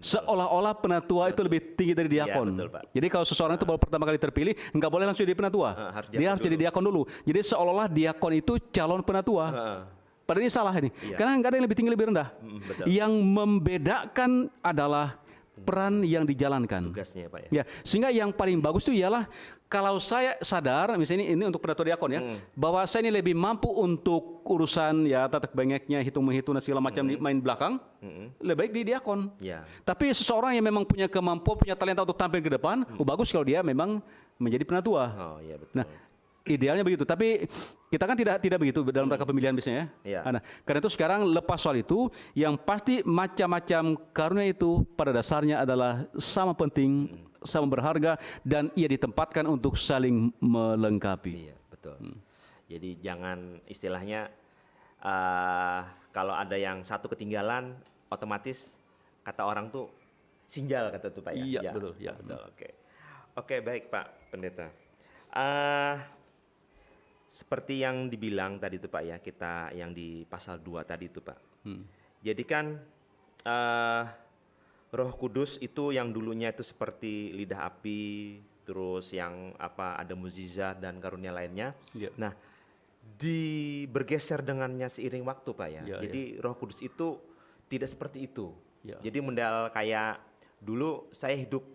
B: Seolah-olah penatua itu lebih tinggi dari diakon.
A: Betul, Pak.
B: Jadi kalau seseorang itu baru pertama kali terpilih, nggak boleh langsung jadi penatua. Dia harus jadi diakon dulu. Jadi seolah-olah diakon itu calon penatua. Padahal ini salah ini. Karena nggak ada yang lebih tinggi lebih rendah. Yang membedakan adalah peran yang dijalankan.
A: Tugasnya Pak ya.
B: Ya, sehingga yang paling bagus itu ialah kalau saya sadar, misalnya ini untuk penatua diakon ya, bahwa saya ini lebih mampu untuk urusan ya tatak bengeknya, hitung-menghitung dan segala macam main belakang, lebih baik di diakon. Tapi seseorang yang memang punya kemampuan, punya talenta untuk tampil ke depan, bagus kalau dia memang menjadi penatua.
A: Oh iya betul.
B: Nah, idealnya begitu, tapi kita kan tidak begitu dalam rangka pemilihan biasanya ya. Nah, karena itu sekarang lepas soal itu, yang pasti macam-macam karunia itu pada dasarnya adalah sama penting, sama berharga, dan ia ditempatkan untuk saling melengkapi.
A: Iya betul. Jadi jangan istilahnya kalau ada yang satu ketinggalan, otomatis kata orang tuh sinjal kata tuh Pak ya.
B: Iya betul. Ya,
A: betul. Oke baik Pak Pendeta. Seperti yang dibilang tadi itu Pak ya, kita yang di pasal 2 tadi itu Pak. Jadi kan Roh Kudus itu yang dulunya itu seperti lidah api, terus yang ada mukjizat dan karunia lainnya. Nah, bergeser dengannya seiring waktu Pak ya. Jadi Roh Kudus itu tidak seperti itu. Jadi modal kayak dulu saya hidup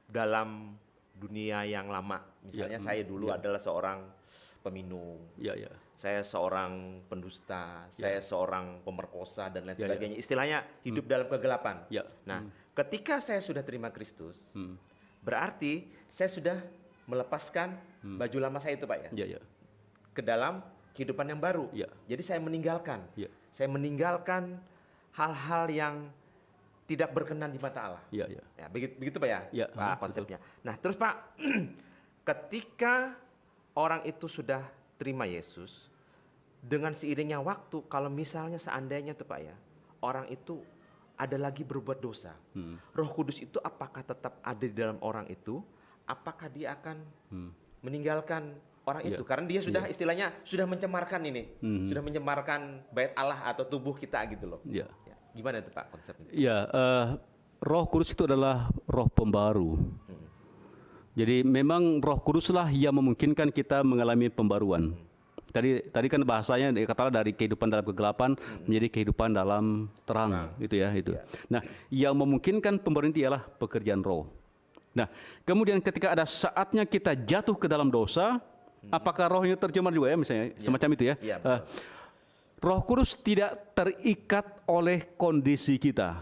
A: dalam dunia yang lama. Misalnya saya dulu adalah seorang peminum, saya seorang pendusta, saya seorang pemerkosa dan lain sebagainya. Istilahnya hidup dalam kegelapan. Nah, ketika saya sudah terima Kristus, berarti saya sudah melepaskan baju lama saya itu Pak ya, ke dalam kehidupan yang baru. Jadi saya meninggalkan, saya meninggalkan hal-hal yang tidak berkenan di mata Allah. Ya, begitu Pak ya, Pak konsepnya. Nah, terus Pak, ketika orang itu sudah terima Yesus, dengan seiringnya waktu, kalau misalnya seandainya tuh Pak ya, orang itu ada lagi berbuat dosa, Roh Kudus itu apakah tetap ada di dalam orang itu? Apakah dia akan meninggalkan orang itu? Karena dia sudah istilahnya sudah mencemarkan ini, sudah mencemarkan bait Allah atau tubuh kita gitu loh. Gimana itu Pak konsepnya?
B: Roh Kudus itu adalah roh pembaru. Jadi memang Roh Kuduslah yang memungkinkan kita mengalami pembaruan. Tadi kan bahasanya katakanlah dari kehidupan dalam kegelapan menjadi kehidupan dalam terang, gitu ya itu. Nah, yang memungkinkan pembaruan itu ialah pekerjaan Roh. Nah, kemudian ketika ada saatnya kita jatuh ke dalam dosa, apakah rohnya tercemar juga ya misalnya, semacam itu ya?
A: Iya, betul.
B: Roh Kudus tidak terikat oleh kondisi kita,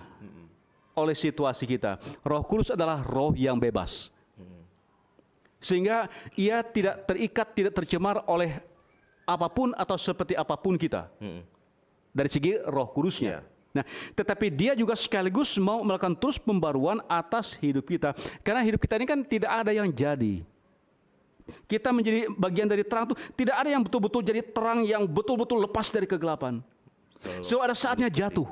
B: oleh situasi kita. Roh Kudus adalah roh yang bebas. Sehingga ia tidak terikat, tidak tercemar oleh apapun atau seperti apapun kita. Dari segi Roh Kudusnya. Nah, tetapi dia juga sekaligus mau melakukan terus pembaruan atas hidup kita. Karena hidup kita ini kan tidak ada yang jadi. Kita menjadi bagian dari terang itu tidak ada yang betul-betul jadi terang yang betul-betul lepas dari kegelapan. So ada saatnya jatuh.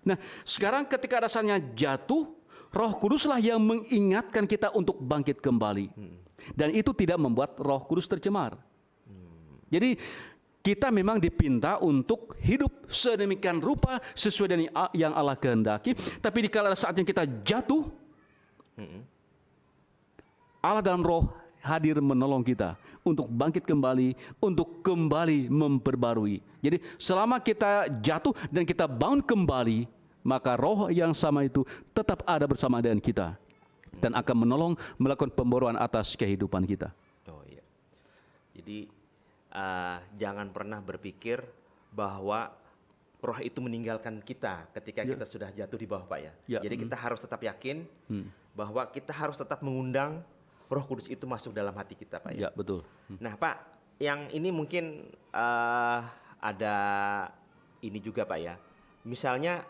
B: Nah, sekarang ketika ada saatnya jatuh, Roh Kuduslah yang mengingatkan kita untuk bangkit kembali. Dan itu tidak membuat Roh Kudus tercemar. Jadi kita memang dipinta untuk hidup sedemikian rupa sesuai dengan yang Allah kehendaki. Tapi dikala saatnya kita jatuh, Allah dalam roh hadir menolong kita untuk bangkit kembali, untuk kembali memperbarui. Jadi selama kita jatuh dan kita bangun kembali, maka roh yang sama itu tetap ada bersama dengan kita dan akan menolong melakukan pembaruan atas kehidupan kita.
A: Oh iya. Jadi jangan pernah berpikir bahwa roh itu meninggalkan kita ketika kita sudah jatuh di bawah, Pak ya. Jadi kita harus tetap yakin bahwa kita harus tetap mengundang Roh Kudus itu masuk dalam hati kita, Pak ya.
B: Ya, betul.
A: Nah, Pak, yang ini mungkin ada ini juga, Pak ya. Misalnya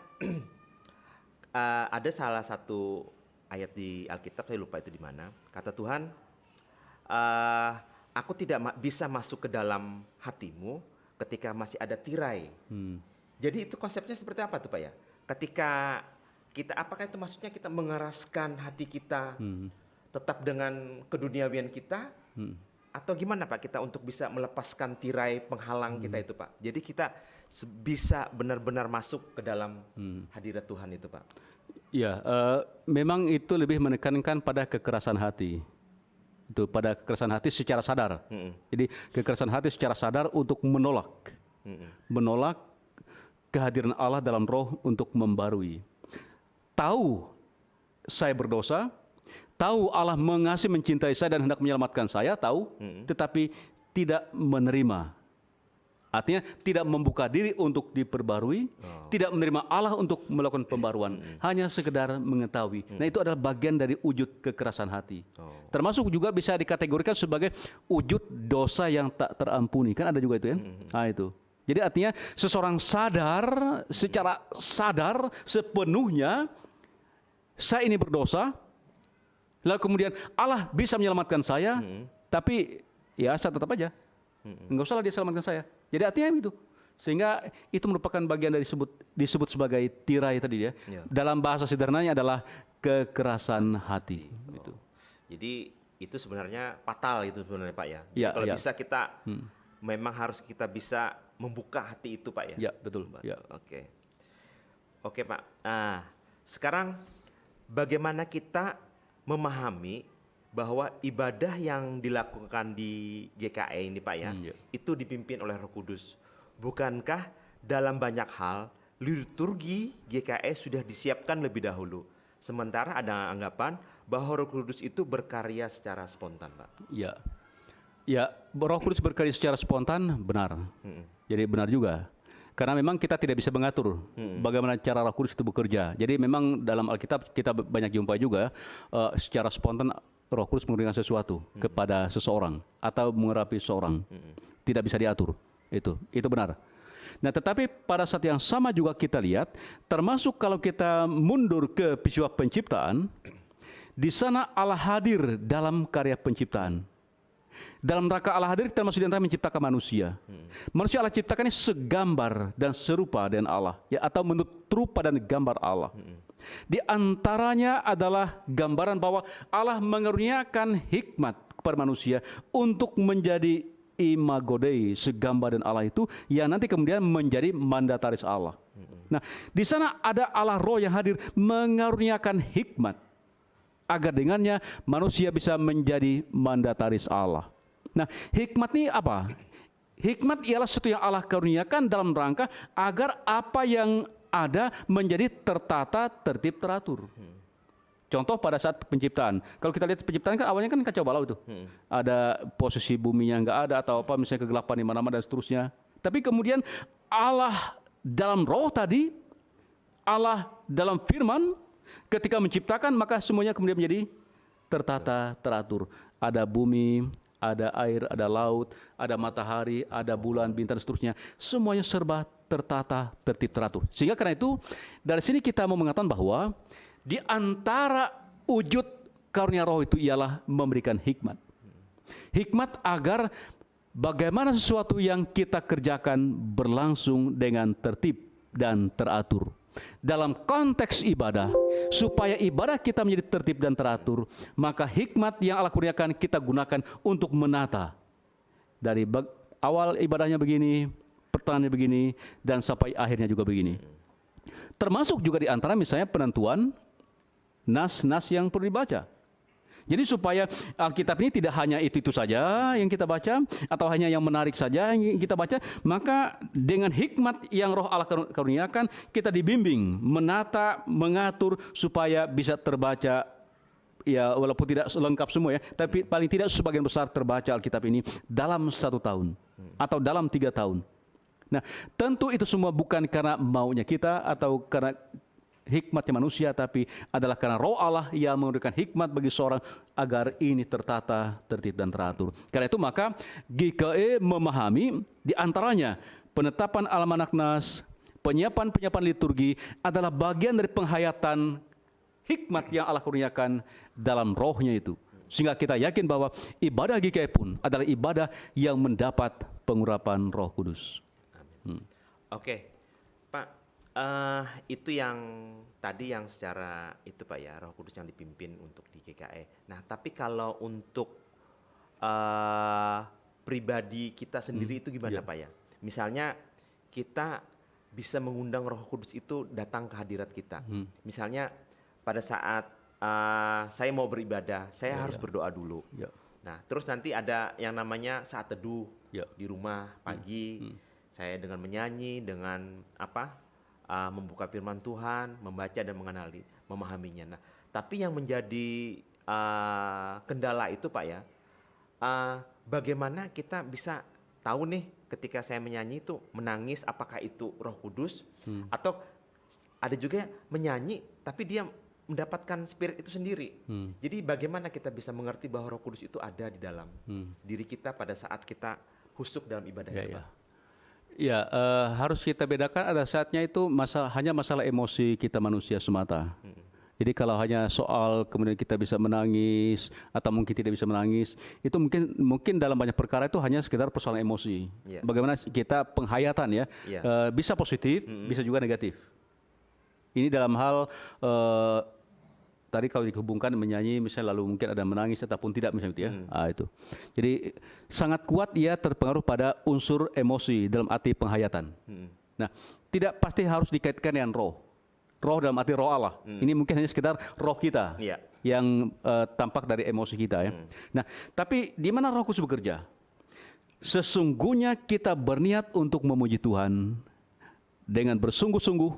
A: ada salah satu ayat di Alkitab, saya lupa itu di mana. Kata Tuhan, aku tidak bisa masuk ke dalam hatimu ketika masih ada tirai. Jadi itu konsepnya seperti apa tuh, Pak ya? Ketika kita, apakah itu maksudnya kita mengeraskan hati kita tetap dengan keduniawian kita, atau gimana Pak kita untuk bisa melepaskan tirai penghalang kita itu, Pak? Jadi kita bisa benar-benar masuk ke dalam hadirat Tuhan itu, Pak.
B: Ya, memang itu lebih menekankan pada kekerasan hati. Itu pada kekerasan hati secara sadar. Jadi kekerasan hati secara sadar untuk menolak kehadiran Allah dalam roh untuk membarui. Tahu saya berdosa, tahu Allah mengasihi, mencintai saya dan hendak menyelamatkan saya, tahu, tetapi tidak menerima. Artinya tidak membuka diri untuk diperbarui, tidak menerima Allah untuk melakukan pembaruan, hanya sekedar mengetahui. Nah, itu adalah bagian dari wujud kekerasan hati. Termasuk juga bisa dikategorikan sebagai wujud dosa yang tak terampuni. Kan ada juga itu ya. Nah, itu. Jadi artinya seseorang sadar, secara sadar sepenuhnya saya ini berdosa, lalu kemudian Allah bisa menyelamatkan saya, tapi ya saya tetap aja. Enggak usahlah dia selamatkan saya. Jadi artinya itu. Sehingga itu merupakan bagian dari disebut sebagai tirai tadi ya. Dalam bahasa sederhananya adalah kekerasan hati. Gitu.
A: Jadi itu sebenarnya fatal itu sebenarnya, Pak ya.
B: Ya,
A: kalau
B: ya.
A: bisa kita memang harus kita bisa membuka hati itu, Pak ya.
B: Ya, betul. Ya.
A: Oke, Pak. Sekarang bagaimana kita memahami bahwa ibadah yang dilakukan di GKE ini, Pak ya, itu dipimpin oleh Roh Kudus. Bukankah dalam banyak hal liturgi GKE sudah disiapkan lebih dahulu? Sementara ada anggapan bahwa Roh Kudus itu berkarya secara spontan, Pak.
B: Ya, Roh Kudus berkarya secara spontan, benar. Jadi benar juga. Karena memang kita tidak bisa mengatur bagaimana cara Roh Kudus itu bekerja. Jadi memang dalam Alkitab kita banyak jumpa juga secara spontan Roh Kudus memberikan sesuatu kepada seseorang atau mengurapi seseorang. Tidak bisa diatur. Itu benar. Nah, tetapi pada saat yang sama juga kita lihat, termasuk kalau kita mundur ke peristiwa penciptaan, di sana Allah hadir dalam karya penciptaan. Dalam rangka Allah hadir termasuk di antara menciptakan manusia. Manusia Allah ciptakan ini segambar dan serupa dengan Allah, ya, atau menurut rupa dan gambar Allah. Di antaranya adalah gambaran bahwa Allah mengaruniakan hikmat kepada manusia untuk menjadi imago Dei, segambar dan Allah itu, yang nanti kemudian menjadi mandataris Allah. Nah, di sana ada Allah Roh yang hadir mengaruniakan hikmat agar dengannya manusia bisa menjadi mandataris Allah. Nah, hikmat ini apa? Hikmat ialah sesuatu yang Allah karuniakan dalam rangka agar apa yang ada menjadi tertata, tertib, teratur. Contoh pada saat penciptaan. Kalau kita lihat penciptaan kan awalnya kan kacau balau itu. Ada posisi buminya nggak ada atau apa, misalnya kegelapan di mana-mana dan seterusnya. Tapi kemudian Allah dalam roh tadi, Allah dalam firman, ketika menciptakan maka semuanya kemudian menjadi tertata, teratur. Ada bumi, ada air, ada laut, ada matahari, ada bulan, bintang, dan seterusnya. Semuanya serba tertata, tertib, teratur. Sehingga karena itu, dari sini kita mau mengatakan bahwa di antara wujud karunia roh itu ialah memberikan hikmat. Hikmat agar bagaimana sesuatu yang kita kerjakan berlangsung dengan tertib dan teratur. Dalam konteks ibadah, supaya ibadah kita menjadi tertib dan teratur, maka hikmat yang Allah kurniakan kita gunakan untuk menata. Dari awal ibadahnya begini, pertengahannya begini, dan sampai akhirnya juga begini. Termasuk juga di antara misalnya penentuan nas-nas yang perlu dibaca. Jadi supaya Alkitab ini tidak hanya itu saja yang kita baca, atau hanya yang menarik saja yang kita baca, maka dengan hikmat yang roh Allah karuniakan, kita dibimbing, menata, mengatur, supaya bisa terbaca, ya walaupun tidak lengkap semua ya, tapi paling tidak sebagian besar terbaca Alkitab ini dalam 1 tahun, atau dalam 3 tahun. Nah, tentu itu semua bukan karena maunya kita, atau karena hikmatnya manusia, tapi adalah karena roh Allah yang memberikan hikmat bagi seorang agar ini tertata, tertib, dan teratur. Karena itu maka GKE memahami di antaranya penetapan almanak nas, penyiapan liturgi adalah bagian dari penghayatan hikmat yang Allah kurniakan dalam rohnya itu. Sehingga kita yakin bahwa ibadah GKE pun adalah ibadah yang mendapat pengurapan Roh Kudus.
A: Oke, Pak. Itu yang tadi yang secara itu Pak ya, Roh Kudus yang dipimpin untuk di GKE. Nah, tapi kalau untuk pribadi kita sendiri itu gimana Pak ya? Misalnya kita bisa mengundang Roh Kudus itu datang ke hadirat kita. Misalnya pada saat saya mau beribadah, saya harus berdoa dulu. Nah, terus nanti ada yang namanya saat teduh di rumah pagi. Saya dengan menyanyi, dengan membuka firman Tuhan, membaca dan mengenali, memahaminya. Nah, tapi yang menjadi kendala itu Pak ya, bagaimana kita bisa tahu nih ketika saya menyanyi itu menangis, apakah itu Roh Kudus, atau ada juga menyanyi tapi dia mendapatkan spirit itu sendiri. Jadi bagaimana kita bisa mengerti bahwa Roh Kudus itu ada di dalam diri kita pada saat kita khusyuk dalam ibadah itu Pak?
B: Ya, harus kita bedakan ada saatnya itu hanya masalah emosi kita manusia semata. Jadi kalau hanya soal kemudian kita bisa menangis atau mungkin tidak bisa menangis, itu mungkin dalam banyak perkara itu hanya sekitar persoalan emosi. Bagaimana kita penghayatan ya, bisa positif, bisa juga negatif. Ini dalam hal tadi kalau dihubungkan menyanyi misalnya lalu mungkin ada menangis ataupun tidak misalnya itu ya. Itu. Jadi sangat kuat ia terpengaruh pada unsur emosi dalam arti penghayatan. Nah, tidak pasti harus dikaitkan dengan roh. Roh dalam arti roh Allah. Ini mungkin hanya sekitar roh kita yang tampak dari emosi kita ya. Nah, tapi di mana Roh Kudus bekerja? Sesungguhnya kita berniat untuk memuji Tuhan dengan bersungguh-sungguh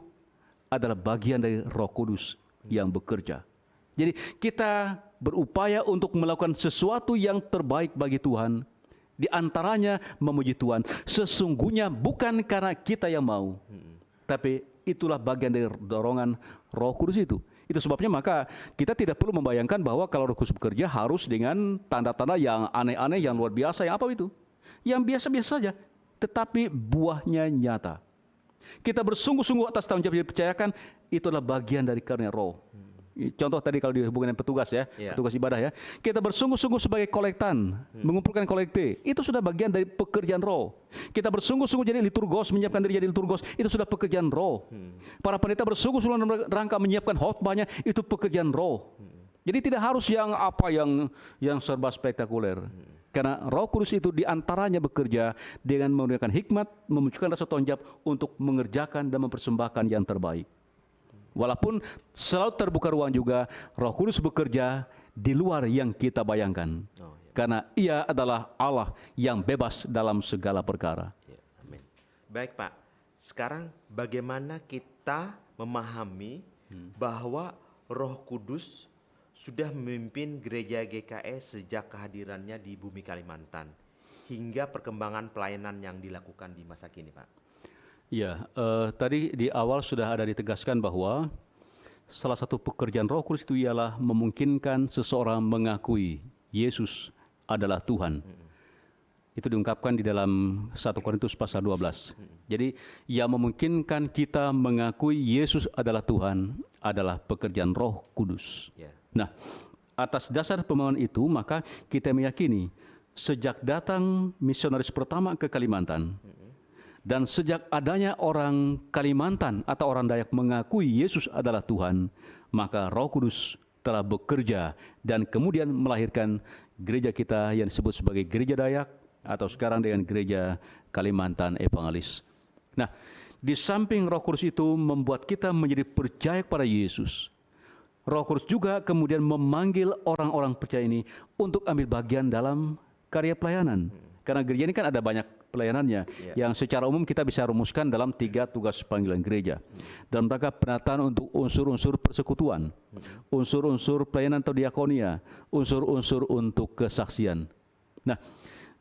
B: adalah bagian dari Roh Kudus yang bekerja. Jadi kita berupaya untuk melakukan sesuatu yang terbaik bagi Tuhan. Di antaranya memuji Tuhan. Sesungguhnya bukan karena kita yang mau. Tapi itulah bagian dari dorongan Roh Kudus itu. Itu sebabnya maka kita tidak perlu membayangkan bahwa kalau Roh Kudus bekerja harus dengan tanda-tanda yang aneh-aneh, yang luar biasa. Yang apa itu? Yang biasa-biasa saja. Tetapi buahnya nyata. Kita bersungguh-sungguh atas tanggung jawab yang dipercayakan. Itu adalah bagian dari karunia Roh. Contoh tadi kalau dihubungkan dengan petugas ya, petugas ibadah ya. Kita bersungguh-sungguh sebagai kolektan, mengumpulkan kolekte. Itu sudah bagian dari pekerjaan roh. Kita bersungguh-sungguh jadi liturgos, menyiapkan diri jadi liturgos. Itu sudah pekerjaan roh. Para pendeta bersungguh-sungguh dalam rangka menyiapkan khotbahnya. Itu pekerjaan roh. Jadi tidak harus yang serba spektakuler. Karena Roh Kudus itu diantaranya bekerja dengan menggunakan hikmat, memunculkan rasa tanggung jawab untuk mengerjakan dan mempersembahkan yang terbaik. Walaupun selalu terbuka ruang juga, Roh Kudus bekerja di luar yang kita bayangkan. Karena ia adalah Allah yang bebas dalam segala perkara.
A: Amin. Baik Pak, sekarang bagaimana kita memahami bahwa Roh Kudus sudah memimpin gereja GKS sejak kehadirannya di bumi Kalimantan hingga perkembangan pelayanan yang dilakukan di masa kini, Pak?
B: Ya, tadi di awal sudah ada ditegaskan bahwa salah satu pekerjaan Roh Kudus itu ialah memungkinkan seseorang mengakui Yesus adalah Tuhan. Itu diungkapkan di dalam 1 Korintus pasal 12. Jadi yang memungkinkan kita mengakui Yesus adalah Tuhan adalah pekerjaan Roh Kudus.
A: Ya.
B: Nah, atas dasar pemahaman itu maka kita meyakini sejak datang misionaris pertama ke Kalimantan dan sejak adanya orang Kalimantan atau orang Dayak mengakui Yesus adalah Tuhan, maka Roh Kudus telah bekerja dan kemudian melahirkan gereja kita yang disebut sebagai Gereja Dayak atau sekarang dengan Gereja Kalimantan Evangelis. Nah, di samping Roh Kudus itu membuat kita menjadi percaya kepada Yesus, Roh Kudus juga kemudian memanggil orang-orang percaya ini untuk ambil bagian dalam karya pelayanan. Karena gereja ini kan ada banyak pelayanannya, yang secara umum kita bisa rumuskan dalam 3 tugas panggilan gereja. Dan mereka penataan untuk unsur-unsur persekutuan, unsur-unsur pelayanan atau diakonia, unsur-unsur untuk kesaksian. Nah,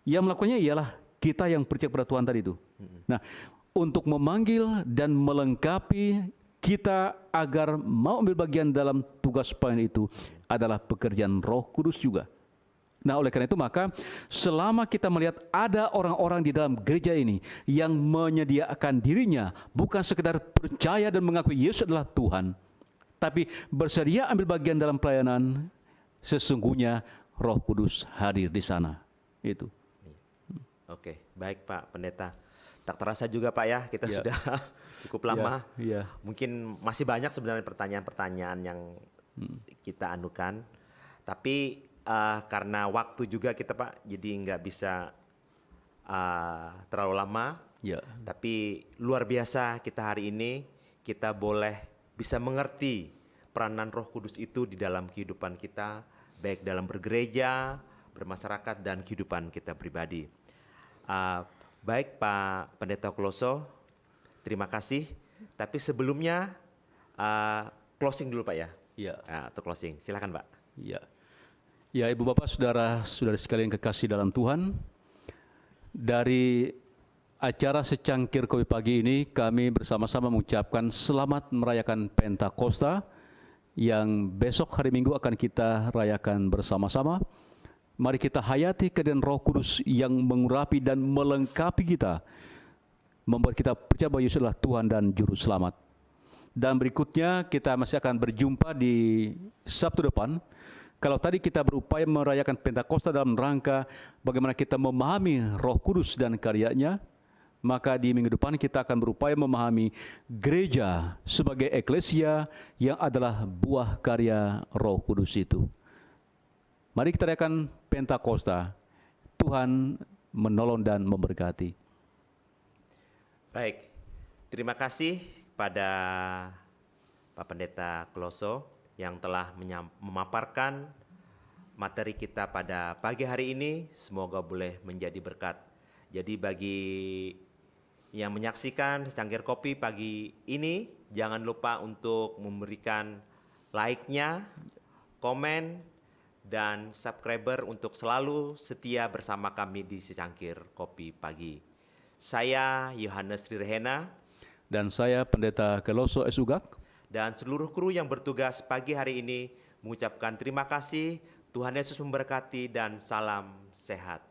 B: yang melakukannya ialah kita yang percaya pada Tuhan tadi itu. Nah, untuk memanggil dan melengkapi kita agar mau ambil bagian dalam tugas pelayanan itu adalah pekerjaan Roh Kudus juga. Nah, oleh karena itu maka selama kita melihat ada orang-orang di dalam gereja ini yang menyediakan dirinya bukan sekedar percaya dan mengakui Yesus adalah Tuhan, tapi bersedia ambil bagian dalam pelayanan, sesungguhnya Roh Kudus hadir di sana. Itu.
A: Oke, baik Pak Pendeta. Tak terasa juga Pak ya, kita sudah cukup lama. Mungkin masih banyak sebenarnya pertanyaan-pertanyaan yang kita anukan. Tapi karena waktu juga kita Pak, jadi nggak bisa terlalu lama. Tapi luar biasa kita hari ini, kita boleh bisa mengerti peranan Roh Kudus itu di dalam kehidupan kita, baik dalam bergereja, bermasyarakat, dan kehidupan kita pribadi. Baik Pak Pendeta Kloso, terima kasih. Tapi sebelumnya closing dulu Pak ya. Untuk closing, silakan Pak.
B: Ya, Ibu Bapak, saudara-saudari sekalian kekasih dalam Tuhan, dari acara secangkir kopi pagi ini kami bersama-sama mengucapkan selamat merayakan Pentakosta yang besok hari Minggu akan kita rayakan bersama-sama. Mari kita hayati kehadiran Roh Kudus yang mengurapi dan melengkapi kita, membuat kita percaya bahwa Yesus adalah Tuhan dan Juru Selamat. Dan berikutnya kita masih akan berjumpa di Sabtu depan. Kalau tadi kita berupaya merayakan Pentakosta dalam rangka bagaimana kita memahami Roh Kudus dan karyanya, maka di minggu depan kita akan berupaya memahami gereja sebagai eklesia yang adalah buah karya Roh Kudus itu. Mari kita rayakan Pentakosta. Tuhan menolong dan memberkati.
A: Baik, terima kasih pada Pak Pendeta Kloso yang telah memaparkan materi kita pada pagi hari ini. Semoga boleh menjadi berkat. Jadi bagi yang menyaksikan secangkir kopi pagi ini, jangan lupa untuk memberikan like-nya, komen, dan subscriber untuk selalu setia bersama kami di secangkir kopi pagi. Saya Yohanes Rirhena
B: dan saya Pendeta Kloso S. Ugak
A: dan seluruh kru yang bertugas pagi hari ini mengucapkan terima kasih. Tuhan Yesus memberkati dan salam sehat.